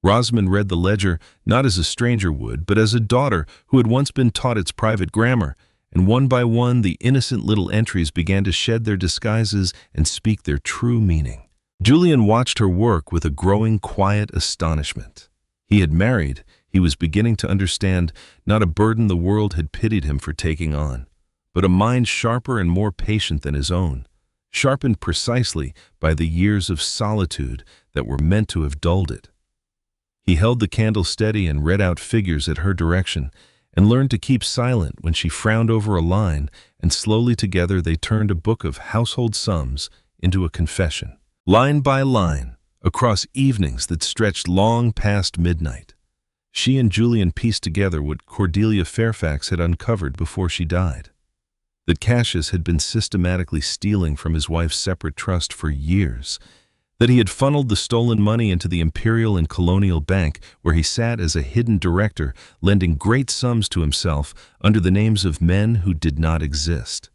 Rosamond read the ledger not as a stranger would, but as a daughter who had once been taught its private grammar, and one by one the innocent little entries began to shed their disguises and speak their true meaning. Julian watched her work with a growing quiet astonishment. He had married. He was beginning to understand not a burden the world had pitied him for taking on, but a mind sharper and more patient than his own, sharpened precisely by the years of solitude that were meant to have dulled it. He held the candle steady and read out figures at her direction, and learned to keep silent when she frowned over a line, and slowly together they turned a book of household sums into a confession. Line by line, across evenings that stretched long past midnight, she and Julian pieced together what Cordelia Fairfax had uncovered before she died. That Cassius had been systematically stealing from his wife's separate trust for years, that he had funneled the stolen money into the Imperial and Colonial Bank, where he sat as a hidden director, lending great sums to himself under the names of men who did not exist,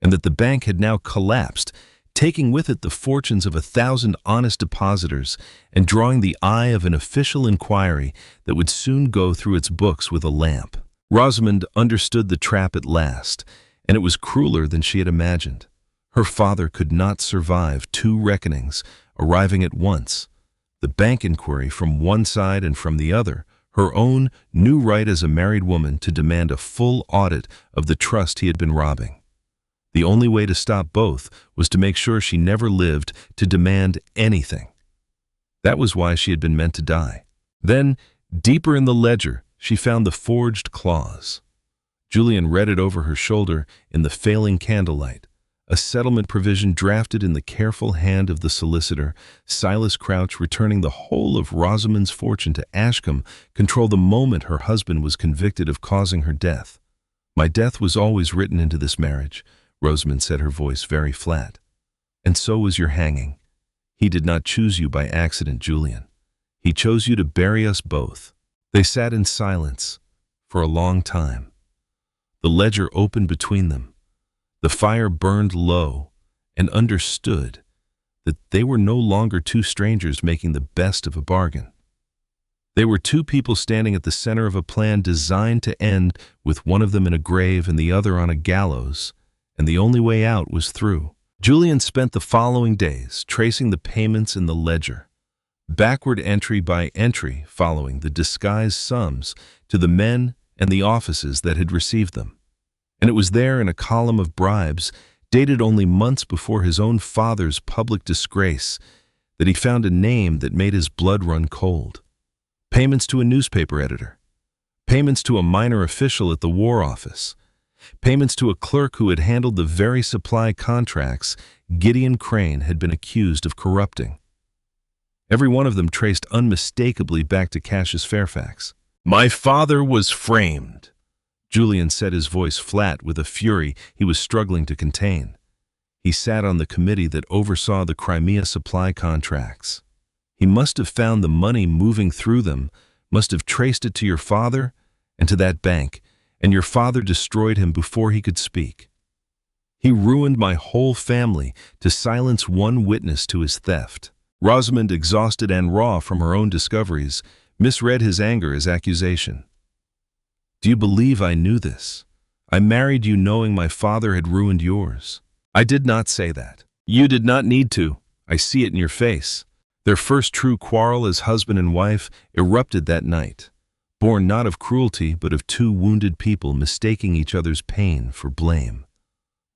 and that the bank had now collapsed, taking with it the fortunes of 1,000 honest depositors and drawing the eye of an official inquiry that would soon go through its books with a lamp. Rosamond understood the trap at last, and it was crueler than she had imagined. Her father could not survive 2 reckonings arriving at once, the bank inquiry from one side and from the other, her own new right as a married woman to demand a full audit of the trust he had been robbing. The only way to stop both was to make sure she never lived to demand anything. That was why she had been meant to die. Then, deeper in the ledger, she found the forged clause. Julian read it over her shoulder in the failing candlelight. A settlement provision drafted in the careful hand of the solicitor, Silas Crouch, returning the whole of Rosamond's fortune to Ashcombe, controlled the moment her husband was convicted of causing her death. "My death was always written into this marriage," Rosamond said, her voice very flat. "And so was your hanging. He did not choose you by accident, Julian. He chose you to bury us both." They sat in silence for a long time. The ledger opened between them. The fire burned low, and understood that they were no longer two strangers making the best of a bargain. They were two people standing at the center of a plan designed to end with one of them in a grave and the other on a gallows, and the only way out was through. Julian spent the following days tracing the payments in the ledger, backward entry by entry, following the disguised sums to the men and the offices that had received them. And it was there in a column of bribes, dated only months before his own father's public disgrace, that he found a name that made his blood run cold. Payments to a newspaper editor. Payments to a minor official at the War Office. Payments to a clerk who had handled the very supply contracts Gideon Crane had been accused of corrupting. Every one of them traced unmistakably back to Cassius Fairfax. "My father was framed," Julian said, his voice flat with a fury he was struggling to contain. He sat on the committee that oversaw the Crimea supply contracts. "He must have found the money moving through them, must have traced it to your father and to that bank, and your father destroyed him before he could speak. He ruined my whole family to silence one witness to his theft." Rosamond, exhausted and raw from her own discoveries, misread his anger as accusation. "Do you believe I knew this? I married you knowing my father had ruined yours." "I did not say that. You did not need to. I see it in your face." Their first true quarrel as husband and wife erupted that night, born not of cruelty but of two wounded people mistaking each other's pain for blame.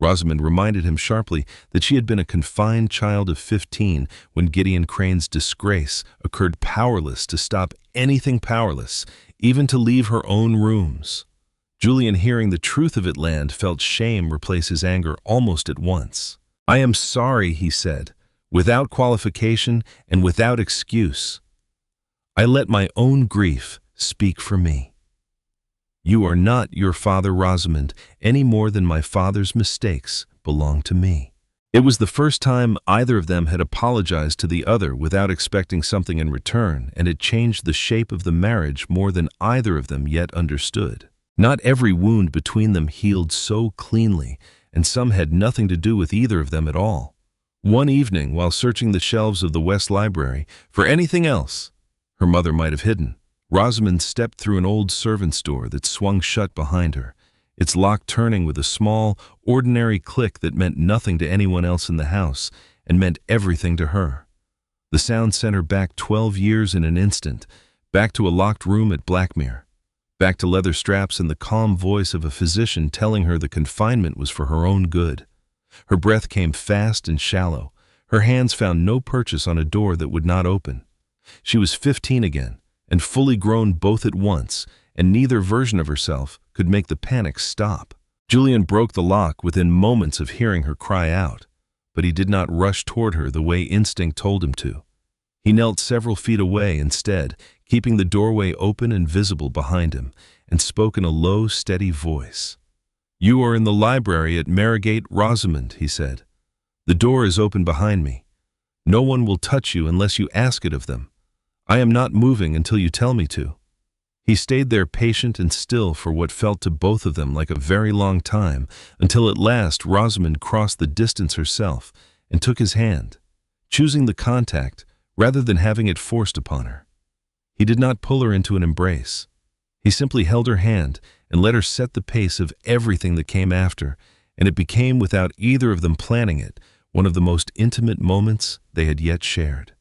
Rosamond reminded him sharply that she had been a confined child of 15 when Gideon Crane's disgrace occurred, powerless to stop anything powerless, even to leave her own rooms. Julian, hearing the truth of it land, felt shame replace his anger almost at once. "I am sorry," he said, without qualification and without excuse. "I let my own grief speak for me. You are not your father, Rosamond, any more than my father's mistakes belong to me." It was the first time either of them had apologized to the other without expecting something in return, and it changed the shape of the marriage more than either of them yet understood. Not every wound between them healed so cleanly, and some had nothing to do with either of them at all. One evening, while searching the shelves of the West Library for anything else her mother might have hidden, Rosamond stepped through an old servant's door that swung shut behind her, its lock turning with a small, ordinary click that meant nothing to anyone else in the house and meant everything to her. The sound sent her back 12 years in an instant, back to a locked room at Blackmere, back to leather straps and the calm voice of a physician telling her the confinement was for her own good. Her breath came fast and shallow. Her hands found no purchase on a door that would not open. She was 15 again, and fully grown both at once, and neither version of herself could make the panic stop. Julian broke the lock within moments of hearing her cry out, but he did not rush toward her the way instinct told him to. He knelt several feet away instead, keeping the doorway open and visible behind him, and spoke in a low, steady voice. "You are in the library at Marygate, Rosamond," he said. "The door is open behind me. No one will touch you unless you ask it of them. I am not moving until you tell me to." He stayed there patient and still for what felt to both of them like a very long time, until at last Rosamond crossed the distance herself and took his hand, choosing the contact rather than having it forced upon her. He did not pull her into an embrace. He simply held her hand and let her set the pace of everything that came after, and it became, without either of them planning it, one of the most intimate moments they had yet shared.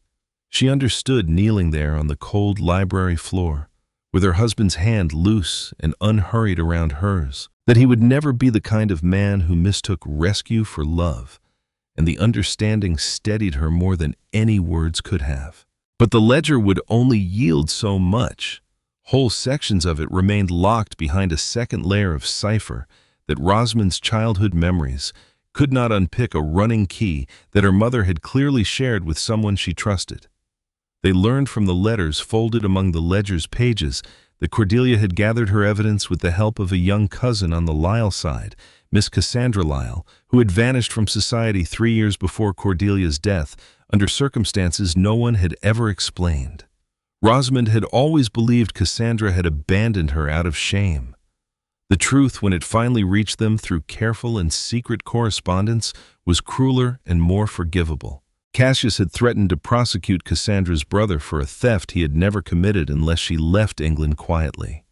She understood, kneeling there on the cold library floor, with her husband's hand loose and unhurried around hers, that he would never be the kind of man who mistook rescue for love, and the understanding steadied her more than any words could have. But the ledger would only yield so much. Whole sections of it remained locked behind a second layer of cipher that Rosamond's childhood memories could not unpick, a running key that her mother had clearly shared with someone she trusted. They learned from the letters folded among the ledger's pages that Cordelia had gathered her evidence with the help of a young cousin on the Lyle side, Miss Cassandra Lyle, who had vanished from society 3 years before Cordelia's death under circumstances no one had ever explained. Rosamond had always believed Cassandra had abandoned her out of shame. The truth, when it finally reached them through careful and secret correspondence, was crueler and more forgivable. Cassius had threatened to prosecute Cassandra's brother for a theft he had never committed unless she left England quietly.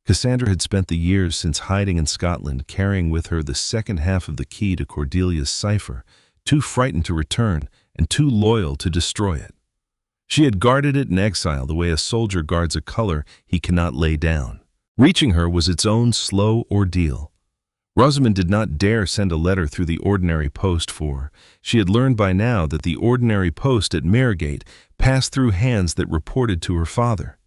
Cassandra had spent the years since hiding in Scotland carrying with her the second half of the key to Cordelia's cipher, too frightened to return and too loyal to destroy it. She had guarded it in exile the way a soldier guards a color he cannot lay down. Reaching her was its own slow ordeal. Rosamond did not dare send a letter through the ordinary post, for she had learned by now that the ordinary post at Marygate passed through hands that reported to her father.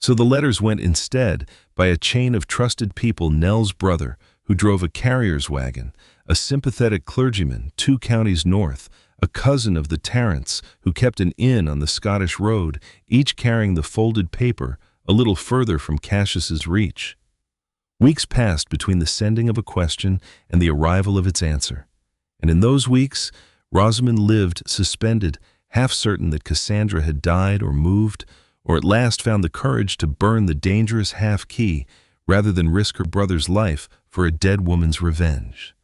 So the letters went instead by a chain of trusted people: Nell's brother, who drove a carrier's wagon, a sympathetic clergyman 2 counties north, a cousin of the Tarrants who kept an inn on the Scottish road, each carrying the folded paper a little further from Cassius's reach. Weeks passed between the sending of a question and the arrival of its answer, and in those weeks Rosamond lived suspended, half certain that Cassandra had died or moved, or at last found the courage to burn the dangerous half-key rather than risk her brother's life for a dead woman's revenge.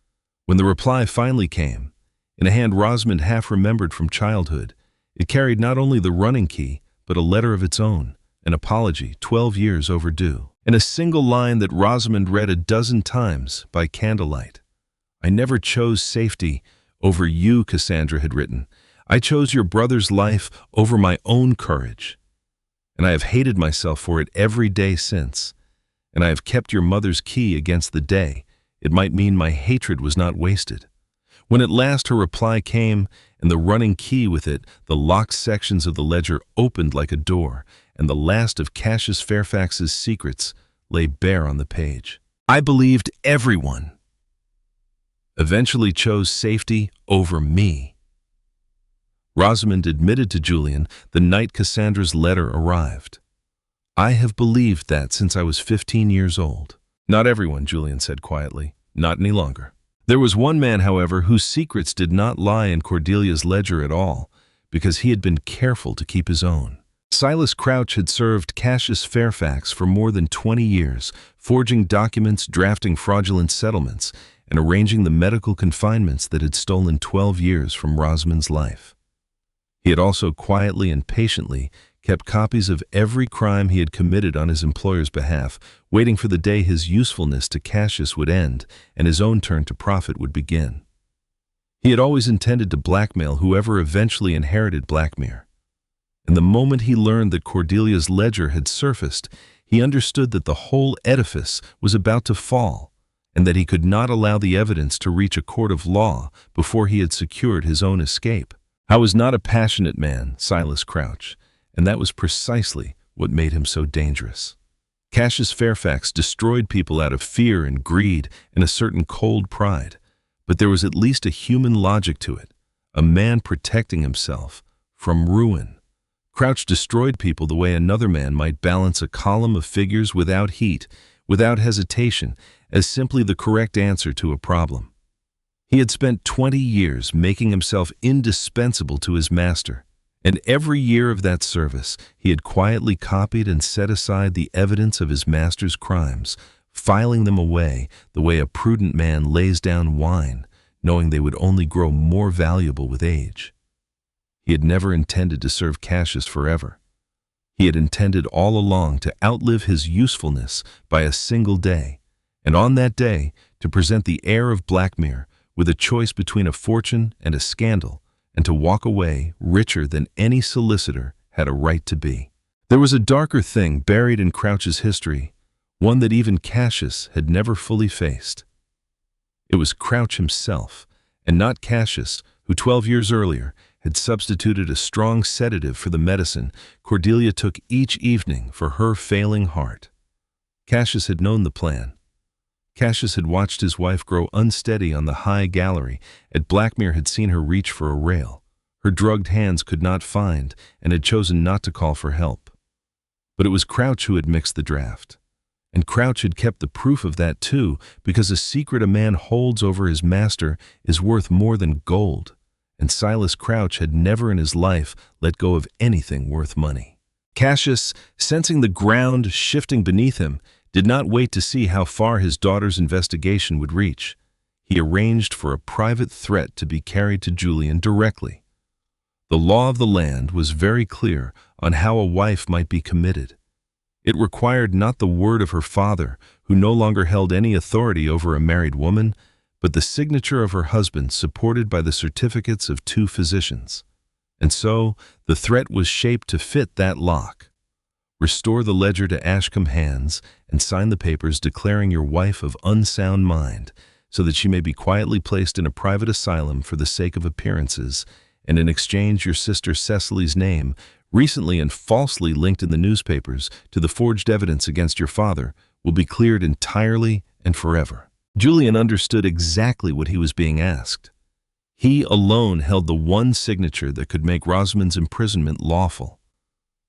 When the reply finally came, in a hand Rosamond half remembered from childhood, it carried not only the running key, but a letter of its own, an apology 12 years overdue, and a single line that Rosamond read a dozen times by candlelight. "I never chose safety over you," Cassandra had written. "I chose your brother's life over my own courage. And I have hated myself for it every day since. And I have kept your mother's key against the day it might mean my hatred was not wasted." When at last her reply came, and the running key with it, the locked sections of the ledger opened like a door, and the last of Cassius Fairfax's secrets lay bare on the page. "I believed everyone eventually chose safety over me," Rosamond admitted to Julian the night Cassandra's letter arrived. "I have believed that since I was 15 years old." "Not everyone," Julian said quietly. "Not any longer." There was one man, however, whose secrets did not lie in Cordelia's ledger at all, because he had been careful to keep his own. Silas Crouch had served Cassius Fairfax for more than 20 years, forging documents, drafting fraudulent settlements, and arranging the medical confinements that had stolen 12 years from Rosamond's life. He had also quietly and patiently kept copies of every crime he had committed on his employer's behalf, waiting for the day his usefulness to Cassius would end and his own turn to profit would begin. He had always intended to blackmail whoever eventually inherited Blackmere. And the moment he learned that Cordelia's ledger had surfaced, he understood that the whole edifice was about to fall, and that he could not allow the evidence to reach a court of law before he had secured his own escape. I was not a passionate man, Silas Crouch, and that was precisely what made him so dangerous. Cassius Fairfax destroyed people out of fear and greed and a certain cold pride, but there was at least a human logic to it, a man protecting himself from ruin. Crouch destroyed people the way another man might balance a column of figures without heat, without hesitation, as simply the correct answer to a problem. He had spent 20 years making himself indispensable to his master, and every year of that service he had quietly copied and set aside the evidence of his master's crimes, filing them away the way a prudent man lays down wine, knowing they would only grow more valuable with age. He had never intended to serve Cassius forever. He had intended all along to outlive his usefulness by a single day, and on that day to present the heir of Blackmere with a choice between a fortune and a scandal, and to walk away richer than any solicitor had a right to be. There was a darker thing buried in Crouch's history, one that even Cassius had never fully faced. It was Crouch himself, and not Cassius, who 12 years earlier had substituted a strong sedative for the medicine Cordelia took each evening for her failing heart. Cassius had known the plan. Cassius had watched his wife grow unsteady on the high gallery, and Blackmere had seen her reach for a rail. Her drugged hands could not find, and had chosen not to call for help. But it was Crouch who had mixed the draft. And Crouch had kept the proof of that too, because a secret a man holds over his master is worth more than gold, and Silas Crouch had never in his life let go of anything worth money. Cassius, sensing the ground shifting beneath him, did not wait to see how far his daughter's investigation would reach. He arranged for a private threat to be carried to Julian directly. The law of the land was very clear on how a wife might be committed. It required not the word of her father, who no longer held any authority over a married woman, but the signature of her husband supported by the certificates of 2 physicians. And so the threat was shaped to fit that lock. Restore the ledger to Ashcombe hands and sign the papers declaring your wife of unsound mind, so that she may be quietly placed in a private asylum for the sake of appearances, and in exchange your sister Cecily's name, recently and falsely linked in the newspapers to the forged evidence against your father, will be cleared entirely and forever. Julian understood exactly what he was being asked. He alone held the one signature that could make Rosamond's imprisonment lawful.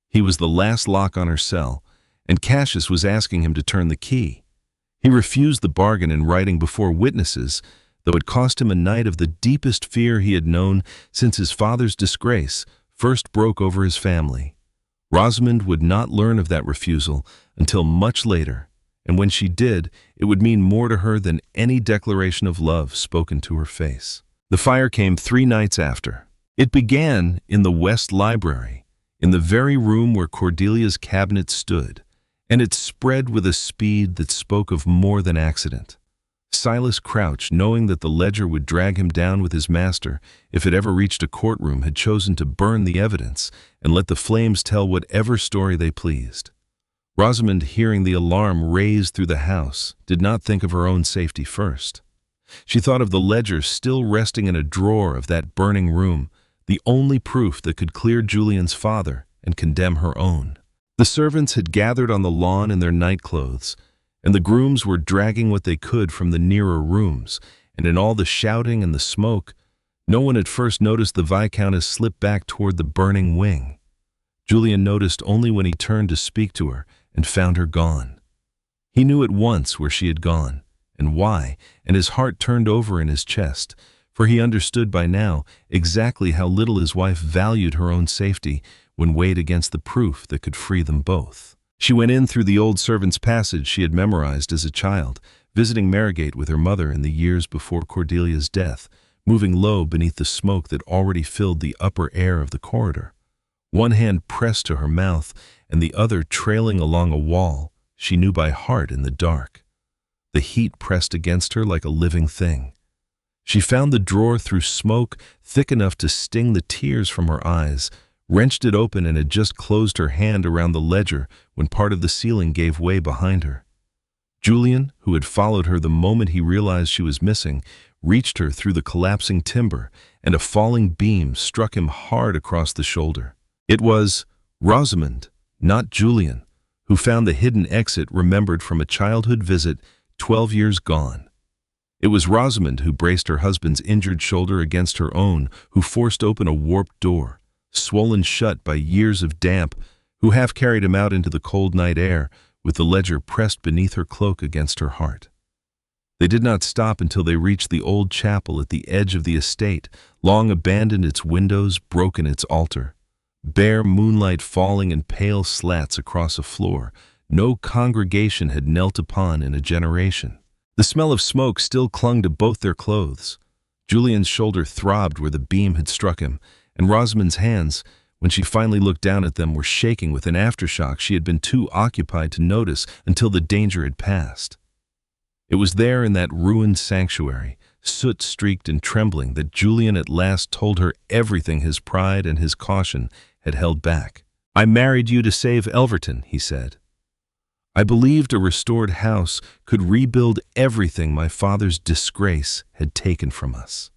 He was the last lock on her cell, and Cassius was asking him to turn the key. He refused the bargain in writing before witnesses, though it cost him a night of the deepest fear he had known since his father's disgrace first broke over his family. Rosamond would not learn of that refusal until much later, and when she did, it would mean more to her than any declaration of love spoken to her face. The fire came 3 nights after. It began in the West Library, in the very room where Cordelia's cabinet stood, and it spread with a speed that spoke of more than accident. Silas Crouch, knowing that the ledger would drag him down with his master if it ever reached a courtroom, had chosen to burn the evidence and let the flames tell whatever story they pleased. Rosamond, hearing the alarm raised through the house, did not think of her own safety first. She thought of the ledger still resting in a drawer of that burning room, the only proof that could clear Julian's father and condemn her own. The servants had gathered on the lawn in their nightclothes, and the grooms were dragging what they could from the nearer rooms, and in all the shouting and the smoke, no one had first noticed the Viscountess slip back toward the burning wing. Julian noticed only when he turned to speak to her and found her gone. He knew at once where she had gone, and why, and his heart turned over in his chest, for he understood by now exactly how little his wife valued her own safety when weighed against the proof that could free them both. She went in through the old servant's passage she had memorized as a child, visiting Marygate with her mother in the years before Cordelia's death, moving low beneath the smoke that already filled the upper air of the corridor. One hand pressed to her mouth and the other trailing along a wall she knew by heart in the dark. The heat pressed against her like a living thing. She found the drawer through smoke thick enough to sting the tears from her eyes, wrenched it open, and had just closed her hand around the ledger when part of the ceiling gave way behind her. Julian, who had followed her the moment he realized she was missing, reached her through the collapsing timber, and a falling beam struck him hard across the shoulder. It was Rosamond, not Julian, who found the hidden exit remembered from a childhood visit 12 years gone. It was Rosamond who braced her husband's injured shoulder against her own, who forced open a warped door, swollen shut by years of damp, who half carried him out into the cold night air, with the ledger pressed beneath her cloak against her heart. They did not stop until they reached the old chapel at the edge of the estate, long abandoned, its windows broken, its altar. Bare moonlight falling in pale slats across a floor no congregation had knelt upon in a generation. The smell of smoke still clung to both their clothes. Julian's shoulder throbbed where the beam had struck him, and Rosamond's hands, when she finally looked down at them, were shaking with an aftershock she had been too occupied to notice until the danger had passed. It was there in that ruined sanctuary, soot-streaked and trembling, that Julian at last told her everything his pride and his caution had held back. "I married you to save Elverton," he said. "I believed a restored house could rebuild everything my father's disgrace had taken from us.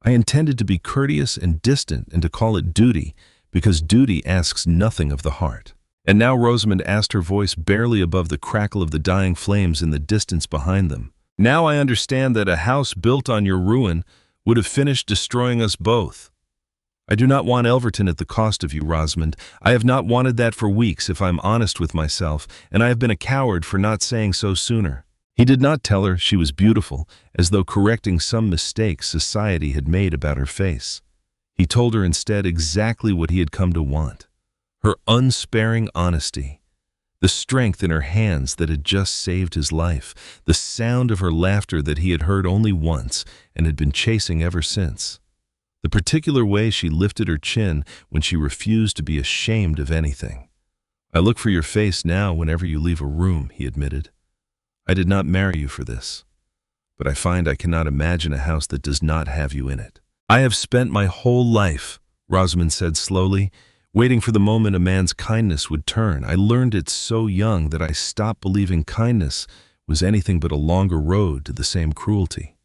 I intended to be courteous and distant and to call it duty, because duty asks nothing of the heart. And now Rosamond asked, her voice barely above the crackle of the dying flames in the distance behind them. Now I understand that a house built on your ruin would have finished destroying us both. I do not want Elverton at the cost of you, Rosamond. I have not wanted that for weeks, if I'm honest with myself, and I have been a coward for not saying so sooner. He did not tell her she was beautiful, as though correcting some mistake society had made about her face. He told her instead exactly what he had come to want. Her unsparing honesty, the strength in her hands that had just saved his life, the sound of her laughter that he had heard only once and had been chasing ever since. The particular way she lifted her chin when she refused to be ashamed of anything. I look for your face now whenever you leave a room, he admitted. I did not marry you for this, but I find I cannot imagine a house that does not have you in it. I have spent my whole life, Rosamond said slowly, waiting for the moment a man's kindness would turn. I learned it so young that I stopped believing kindness was anything but a longer road to the same cruelty.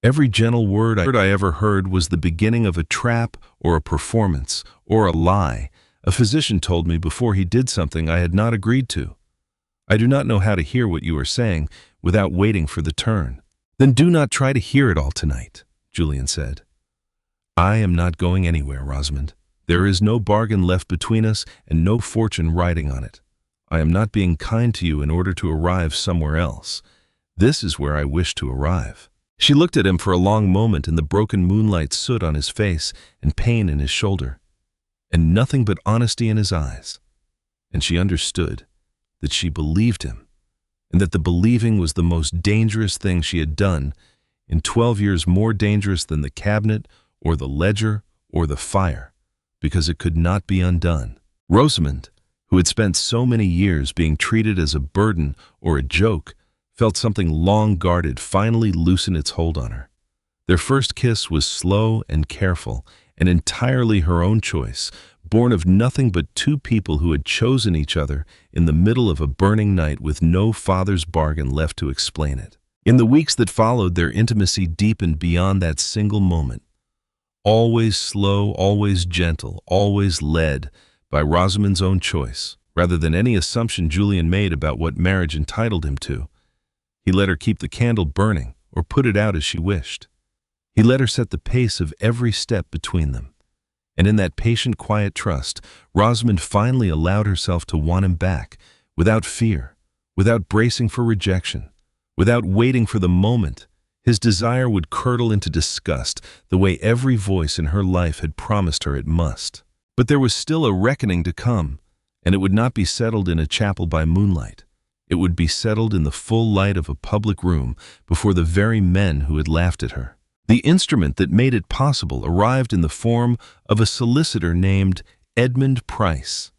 Every gentle word I ever heard was the beginning of a trap or a performance or a lie. A physician told me before he did something I had not agreed to. I do not know how to hear what you are saying without waiting for the turn. Then do not try to hear it all tonight, Julian said. I am not going anywhere, Rosamond. There is no bargain left between us and no fortune riding on it. I am not being kind to you in order to arrive somewhere else. This is where I wish to arrive. She looked at him for a long moment, and the broken moonlight soot on his face and pain in his shoulder, and nothing but honesty in his eyes. And she understood that she believed him, and that the believing was the most dangerous thing she had done, in 12 years more dangerous than the cabinet or the ledger or the fire, because it could not be undone. Rosamond, who had spent so many years being treated as a burden or a joke, felt something long guarded finally loosen its hold on her. Their first kiss was slow and careful, and entirely her own choice, born of nothing but two people who had chosen each other in the middle of a burning night with no father's bargain left to explain it. In the weeks that followed, their intimacy deepened beyond that single moment. Always slow, always gentle, always led by Rosamond's own choice, rather than any assumption Julian made about what marriage entitled him to. He let her keep the candle burning or put it out as she wished. He let her set the pace of every step between them. And in that patient, quiet trust, Rosamond finally allowed herself to want him back, without fear, without bracing for rejection, without waiting for the moment. His desire would curdle into disgust, the way every voice in her life had promised her it must. But there was still a reckoning to come, and it would not be settled in a chapel by moonlight. It would be settled in the full light of a public room before the very men who had laughed at her. The instrument that made it possible arrived in the form of a solicitor named Edmund Price.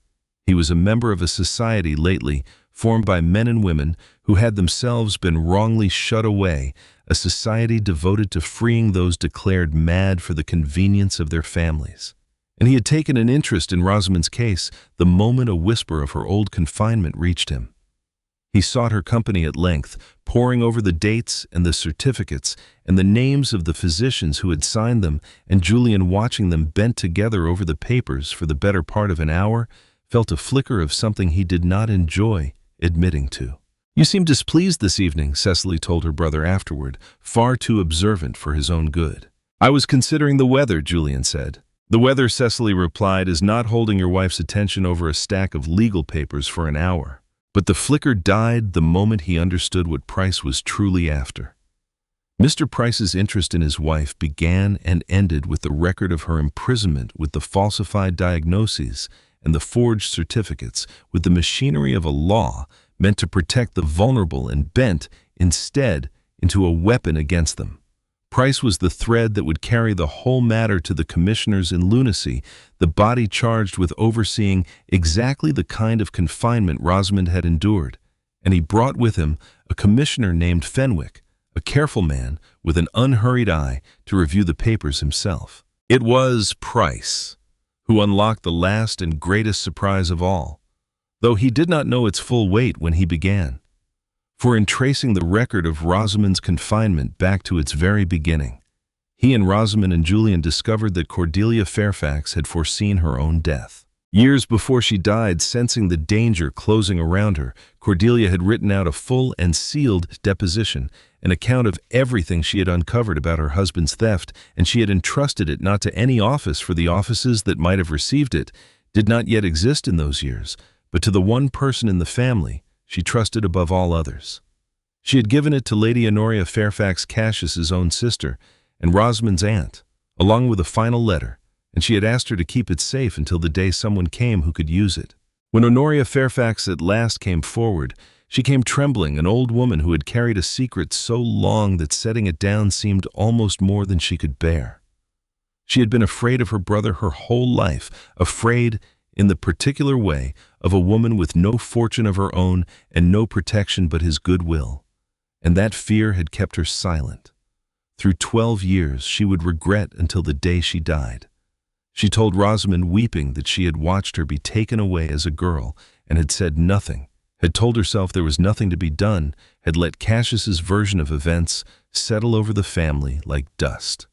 He was a member of a society lately formed by men and women who had themselves been wrongly shut away, a society devoted to freeing those declared mad for the convenience of their families. And he had taken an interest in Rosamond's case the moment a whisper of her old confinement reached him. He sought her company at length, poring over the dates and the certificates and the names of the physicians who had signed them, and Julian, watching them bent together over the papers for the better part of an hour, felt a flicker of something he did not enjoy admitting to. "You seem displeased this evening," Cecily told her brother afterward, far too observant for his own good. "I was considering the weather," Julian said. "The weather," Cecily replied, "is not holding your wife's attention over a stack of legal papers for an hour." But the flicker died the moment he understood what Price was truly after. Mr. Price's interest in his wife began and ended with the record of her imprisonment, with the falsified diagnoses and the forged certificates, with the machinery of a law meant to protect the vulnerable and bent, instead, into a weapon against them. Price was the thread that would carry the whole matter to the commissioners in lunacy, the body charged with overseeing exactly the kind of confinement Rosamond had endured. And he brought with him a commissioner named Fenwick, a careful man with an unhurried eye to review the papers himself. It was Price who unlocked the last and greatest surprise of all, though he did not know its full weight when he began. For in tracing the record of Rosamond's confinement back to its very beginning, He and Rosamond and Julian discovered that Cordelia Fairfax had foreseen her own death. Years before she died, sensing the danger closing around her, Cordelia had written out a full and sealed deposition, an account of everything she had uncovered about her husband's theft, and she had entrusted it not to any office, for the offices that might have received it did not yet exist in those years, but to the one person in the family she trusted above all others. She had given it to Lady Honoria Fairfax Cassius's own sister and Rosamond's aunt, along with a final letter, and she had asked her to keep it safe until the day someone came who could use it. When Honoria Fairfax at last came forward, she came trembling, an old woman who had carried a secret so long that setting it down seemed almost more than she could bear. She had been afraid of her brother her whole life, afraid, in the particular way, of a woman with no fortune of her own and no protection but his goodwill, and that fear had kept her silent. Through 12 years she would regret until the day she died. She told Rosamond, weeping, that she had watched her be taken away as a girl and had said nothing, had told herself there was nothing to be done, had let Cassius's version of events settle over the family like dust.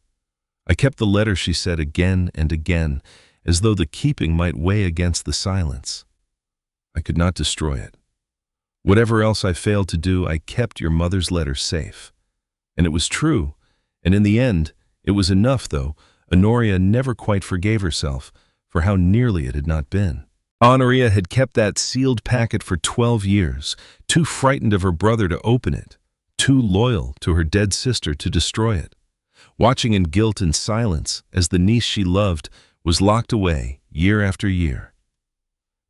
I kept the letter, she said again and again, as though the keeping might weigh against the silence. I could not destroy it. Whatever else I failed to do, I kept your mother's letter safe. And it was true, and in the end, it was enough, though Honoria never quite forgave herself for how nearly it had not been. Honoria had kept that sealed packet for 12 years, too frightened of her brother to open it, too loyal to her dead sister to destroy it, watching in guilt and silence as the niece she loved was locked away year after year.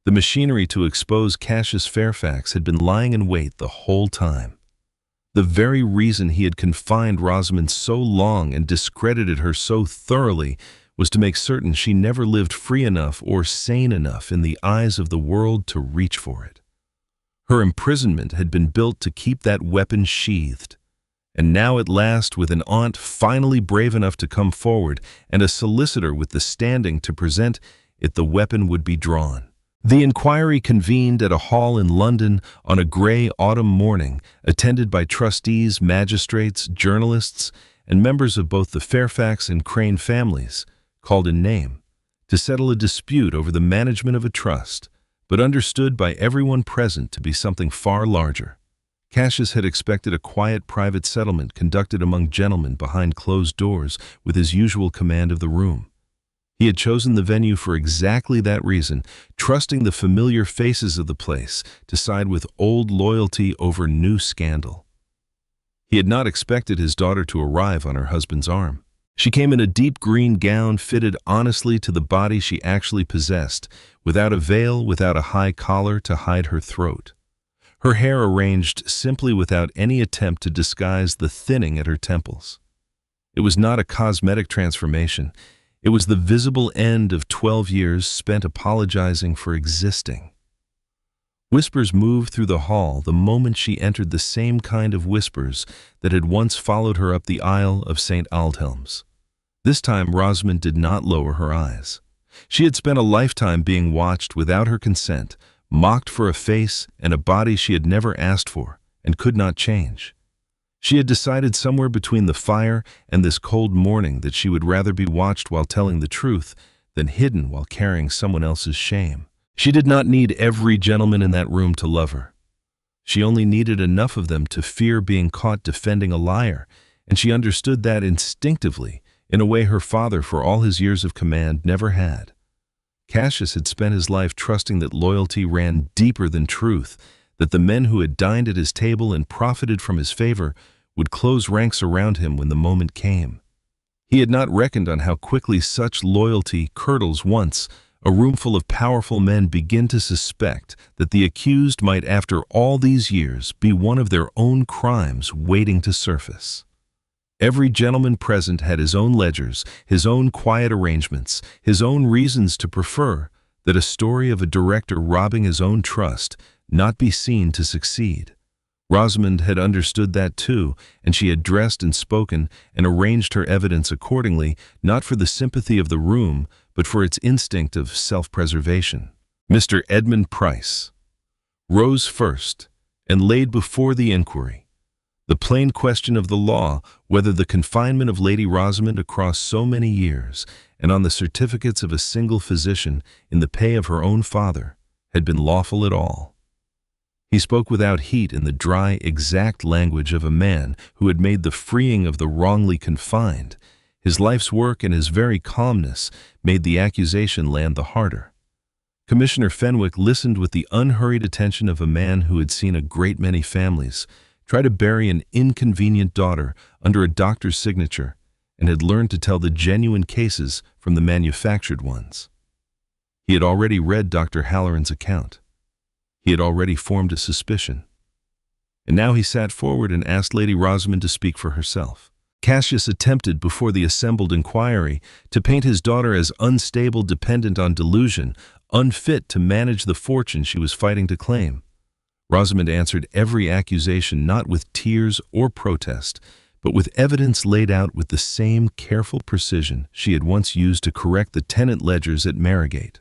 The machinery to expose Cassius Fairfax had been lying in wait the whole time. The very reason he had confined Rosamond so long and discredited her so thoroughly was to make certain she never lived free enough or sane enough in the eyes of the world to reach for it. Her imprisonment had been built to keep that weapon sheathed, and now at last, with an aunt finally brave enough to come forward and a solicitor with the standing to present it, the weapon would be drawn. The inquiry convened at a hall in London on a grey autumn morning, attended by trustees, magistrates, journalists, and members of both the Fairfax and Crane families, called in name, to settle a dispute over the management of a trust, but understood by everyone present to be something far larger. Cassius had expected a quiet private settlement conducted among gentlemen behind closed doors with his usual command of the room. He had chosen the venue for exactly that reason, trusting the familiar faces of the place to side with old loyalty over new scandal. He had not expected his daughter to arrive on her husband's arm. She came in a deep green gown fitted honestly to the body she actually possessed, without a veil, without a high collar to hide her throat. Her hair arranged simply without any attempt to disguise the thinning at her temples. It was not a cosmetic transformation. It was the visible end of 12 years spent apologizing for existing. Whispers moved through the hall the moment she entered, the same kind of whispers that had once followed her up the aisle of St. Aldhelm's. This time Rosamond did not lower her eyes. She had spent a lifetime being watched without her consent, mocked for a face and a body she had never asked for and could not change. She had decided somewhere between the fire and this cold morning that she would rather be watched while telling the truth than hidden while carrying someone else's shame. She did not need every gentleman in that room to love her. She only needed enough of them to fear being caught defending a liar, and she understood that instinctively, in a way her father, for all his years of command, never had. Cassius had spent his life trusting that loyalty ran deeper than truth, that the men who had dined at his table and profited from his favor would close ranks around him when the moment came. He had not reckoned on how quickly such loyalty curdles once a roomful of powerful men begin to suspect that the accused might, after all these years, be one of their own crimes waiting to surface. Every gentleman present had his own ledgers, his own quiet arrangements, his own reasons to prefer that a story of a director robbing his own trust not be seen to succeed. Rosamond had understood that too, and she had dressed and spoken and arranged her evidence accordingly, not for the sympathy of the room, but for its instinct of self-preservation. Mr. Edmund Price rose first and laid before the inquiry The plain question of the law, whether the confinement of Lady Rosamond across so many years and on the certificates of a single physician in the pay of her own father, had been lawful at all. He spoke without heat in the dry, exact language of a man who had made the freeing of the wrongly confined. His life's work and his very calmness made the accusation land the harder. Commissioner Fenwick listened with the unhurried attention of a man who had seen a great many families try to bury an inconvenient daughter under a doctor's signature and had learned to tell the genuine cases from the manufactured ones. He had already read Dr. Halloran's account. He had already formed a suspicion. And now he sat forward and asked Lady Rosamond to speak for herself. Cassius attempted before the assembled inquiry to paint his daughter as unstable, dependent on delusion, unfit to manage the fortune she was fighting to claim. Rosamond answered every accusation not with tears or protest, but with evidence laid out with the same careful precision she had once used to correct the tenant ledgers at Marigate.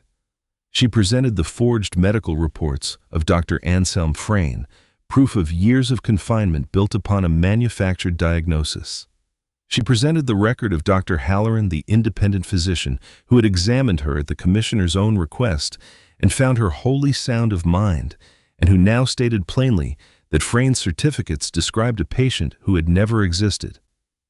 She presented the forged medical reports of Dr. Anselm Frayne, proof of years of confinement built upon a manufactured diagnosis. She presented the record of Dr. Halloran, the independent physician, who had examined her at the commissioner's own request and found her wholly sound of mind, and who now stated plainly that Frayne's certificates described a patient who had never existed.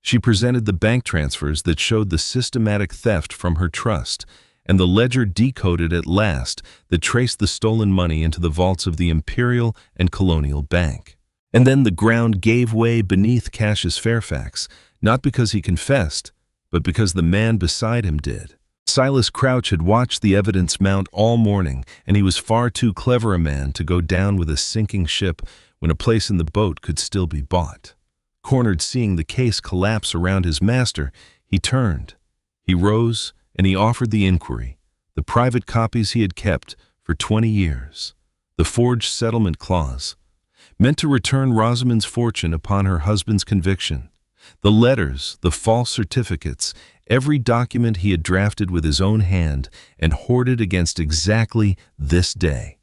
She presented the bank transfers that showed the systematic theft from her trust, and the ledger decoded at last that traced the stolen money into the vaults of the Imperial and Colonial Bank. And then the ground gave way beneath Cassius Fairfax, not because he confessed, but because the man beside him did. Silas Crouch had watched the evidence mount all morning, and he was far too clever a man to go down with a sinking ship when a place in the boat could still be bought. Cornered, seeing the case collapse around his master, he turned. He rose, and he offered the inquiry, the private copies he had kept for 20 years, the forged settlement clause, meant to return Rosamond's fortune upon her husband's conviction, the letters, the false certificates, every document he had drafted with his own hand and hoarded against exactly this day.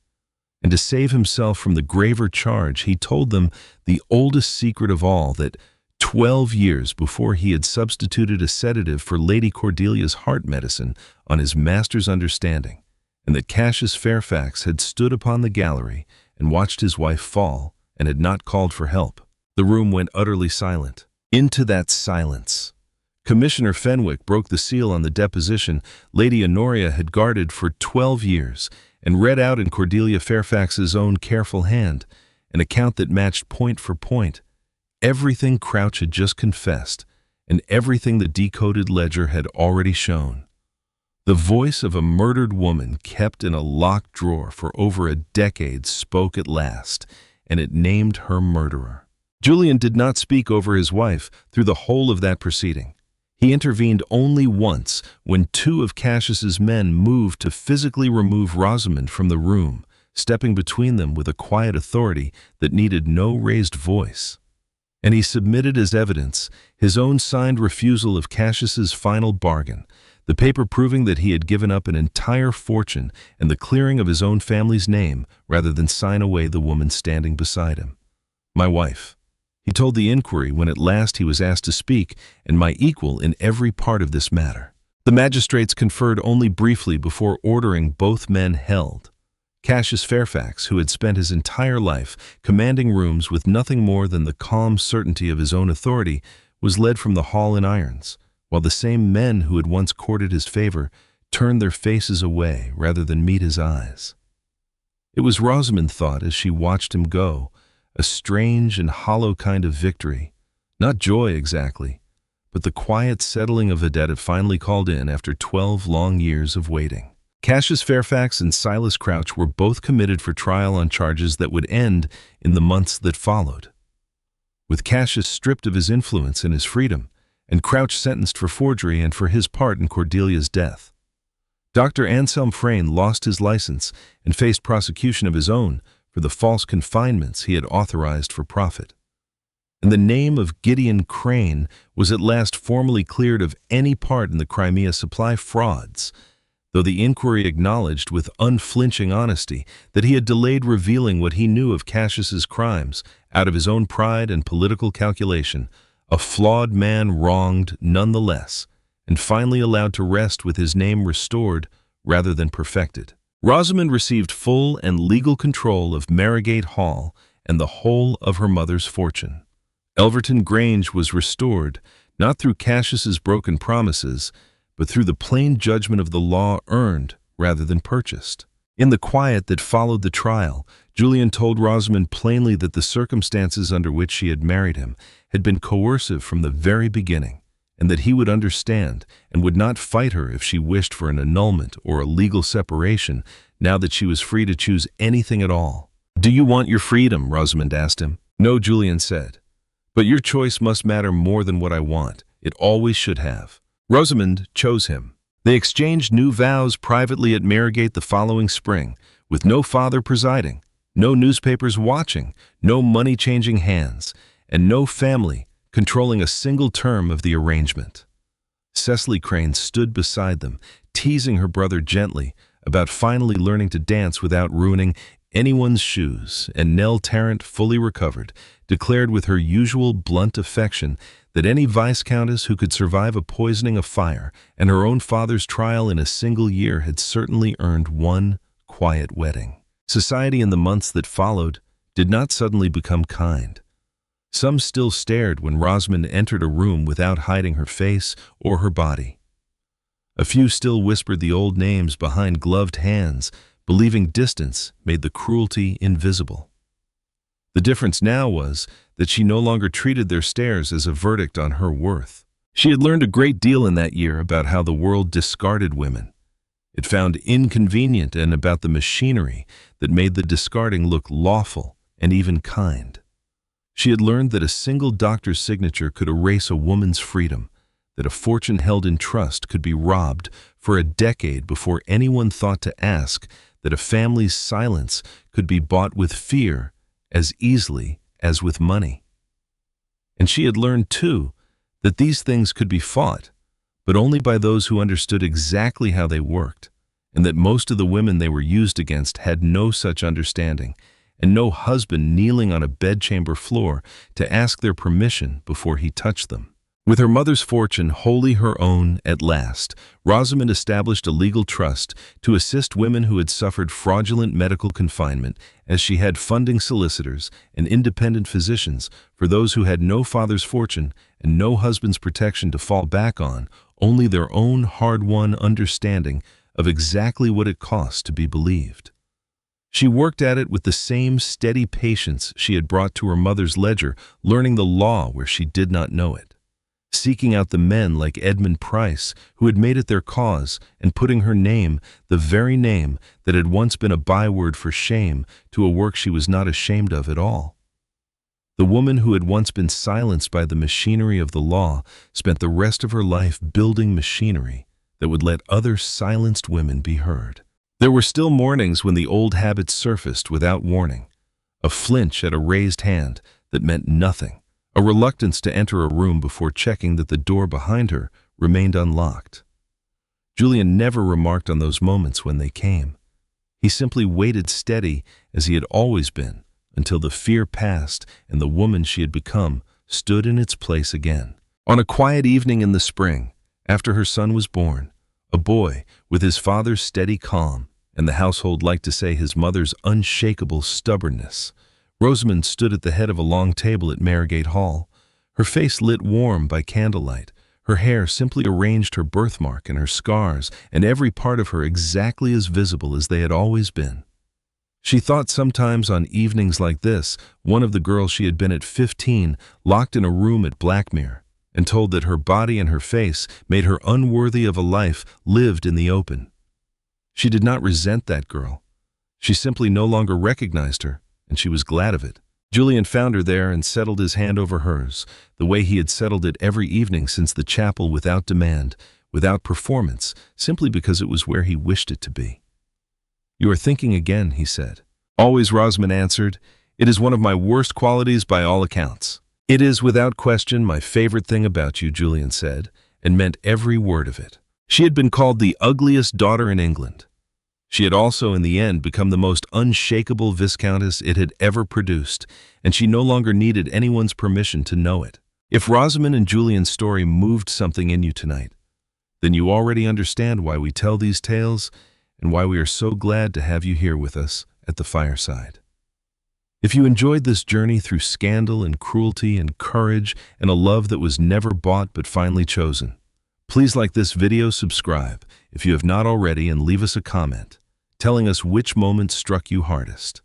And to save himself from the graver charge, he told them the oldest secret of all, that 12 years before he had substituted a sedative for Lady Cordelia's heart medicine on his master's understanding, and that Cassius Fairfax had stood upon the gallery and watched his wife fall and had not called for help. The room went utterly silent. Into that silence, Commissioner Fenwick broke the seal on the deposition Lady Honoria had guarded for 12 years and read out in Cordelia Fairfax's own careful hand an account that matched point for point everything Crouch had just confessed and everything the decoded ledger had already shown. The voice of a murdered woman kept in a locked drawer for over a decade spoke at last, and it named her murderer. Julian did not speak over his wife through the whole of that proceeding. He intervened only once when two of Cassius's men moved to physically remove Rosamond from the room, stepping between them with a quiet authority that needed no raised voice. And he submitted as evidence his own signed refusal of Cassius's final bargain, the paper proving that he had given up an entire fortune and the clearing of his own family's name rather than sign away the woman standing beside him. My wife, he told the inquiry when at last he was asked to speak, and my equal in every part of this matter. The magistrates conferred only briefly before ordering both men held. Cassius Fairfax, who had spent his entire life commanding rooms with nothing more than the calm certainty of his own authority, was led from the hall in irons, while the same men who had once courted his favor turned their faces away rather than meet his eyes. It was, Rosamond thought as she watched him go, a strange and hollow kind of victory, not joy exactly, but the quiet settling of a debt it finally called in after 12 long years of waiting. Cassius Fairfax and Silas Crouch were both committed for trial on charges that would end in the months that followed. With Cassius stripped of his influence and his freedom, and Crouch sentenced for forgery and for his part in Cordelia's death. Dr. Anselm Frayne lost his license and faced prosecution of his own for the false confinements he had authorized for profit. And the name of Gideon Crane was at last formally cleared of any part in the Crimea supply frauds, though the inquiry acknowledged with unflinching honesty that he had delayed revealing what he knew of Cassius's crimes out of his own pride and political calculation, a flawed man wronged nonetheless, and finally allowed to rest with his name restored rather than perfected. Rosamond received full and legal control of Marygate Hall and the whole of her mother's fortune. Elverton Grange was restored, not through Cassius's broken promises, but through the plain judgment of the law earned rather than purchased. In the quiet that followed the trial, Julian told Rosamond plainly that the circumstances under which she had married him had been coercive from the very beginning, and that he would understand and would not fight her if she wished for an annulment or a legal separation now that she was free to choose anything at all. "Do you want your freedom?" Rosamond asked him. "No," Julian said. "But your choice must matter more than what I want. It always should have." Rosamond chose him. They exchanged new vows privately at Marygate the following spring, with no father presiding, no newspapers watching, no money changing hands, and no family controlling a single term of the arrangement. Cecily Crane stood beside them, teasing her brother gently about finally learning to dance without ruining anyone's shoes, and Nell Tarrant, fully recovered, declared with her usual blunt affection that any Viscountess who could survive a poisoning of fire and her own father's trial in a single year had certainly earned one quiet wedding. Society in the months that followed did not suddenly become kind. Some still stared when Rosamond entered a room without hiding her face or her body. A few still whispered the old names behind gloved hands, believing distance made the cruelty invisible. The difference now was that she no longer treated their stares as a verdict on her worth. She had learned a great deal in that year about how the world discarded women. It found inconvenient and about the machinery that made the discarding look lawful and even kind. She had learned that a single doctor's signature could erase a woman's freedom, that a fortune held in trust could be robbed for a decade before anyone thought to ask, that a family's silence could be bought with fear as easily as with money. And she had learned, too, that these things could be fought, but only by those who understood exactly how they worked, and that most of the women they were used against had no such understanding, and no husband kneeling on a bedchamber floor to ask their permission before he touched them. With her mother's fortune wholly her own at last, Rosamond established a legal trust to assist women who had suffered fraudulent medical confinement, as she had funding solicitors and independent physicians for those who had no father's fortune and no husband's protection to fall back on, only their own hard-won understanding of exactly what it cost to be believed. She worked at it with the same steady patience she had brought to her mother's ledger, learning the law where she did not know it, seeking out the men like Edmund Price who had made it their cause, and putting her name, the very name that had once been a byword for shame, to a work she was not ashamed of at all. The woman who had once been silenced by the machinery of the law spent the rest of her life building machinery that would let other silenced women be heard. There were still mornings when the old habits surfaced without warning, a flinch at a raised hand that meant nothing, a reluctance to enter a room before checking that the door behind her remained unlocked. Julian never remarked on those moments when they came. He simply waited steady as he had always been until the fear passed and the woman she had become stood in its place again. On a quiet evening in the spring, after her son was born, a boy with his father's steady calm and the household liked to say his mother's unshakable stubbornness, Rosamond stood at the head of a long table at Marygate Hall, her face lit warm by candlelight, her hair simply arranged, her birthmark and her scars, and every part of her exactly as visible as they had always been. She thought sometimes on evenings like this, one of the girls she had been at 15, locked in a room at Blackmere, and told that her body and her face made her unworthy of a life lived in the open. She did not resent that girl. She simply no longer recognized her, and she was glad of it. Julian found her there and settled his hand over hers, the way he had settled it every evening since the chapel, without demand, without performance, simply because it was where he wished it to be. "You are thinking again," he said. "Always," Rosamond answered. "It is one of my worst qualities by all accounts." "It is without question my favorite thing about you," Julian said, and meant every word of it. She had been called the ugliest daughter in England. She had also, in the end, become the most unshakable viscountess it had ever produced, and she no longer needed anyone's permission to know it. If Rosamond and Julian's story moved something in you tonight, then you already understand why we tell these tales and why we are so glad to have you here with us at the fireside. If you enjoyed this journey through scandal and cruelty and courage and a love that was never bought but finally chosen, please like this video, subscribe if you have not already, and leave us a comment telling us which moment struck you hardest.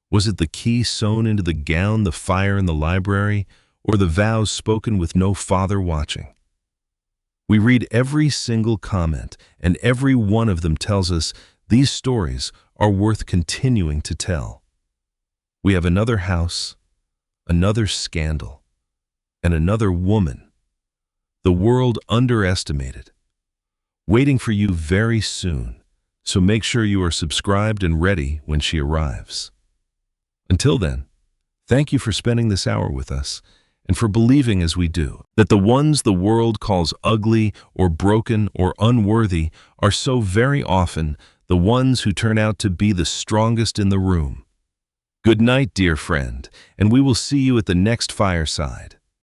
Was it the key sewn into the gown, the fire in the library, or the vows spoken with no father watching? We read every single comment, and every one of them tells us these stories are worth continuing to tell. We have another house, another scandal, and another woman the world underestimated, waiting for you very soon. So make sure you are subscribed and ready when she arrives. Until then, thank you for spending this hour with us and for believing as we do that the ones the world calls ugly or broken or unworthy are so very often the ones who turn out to be the strongest in the room. Good night, dear friend, and we will see you at the next fireside.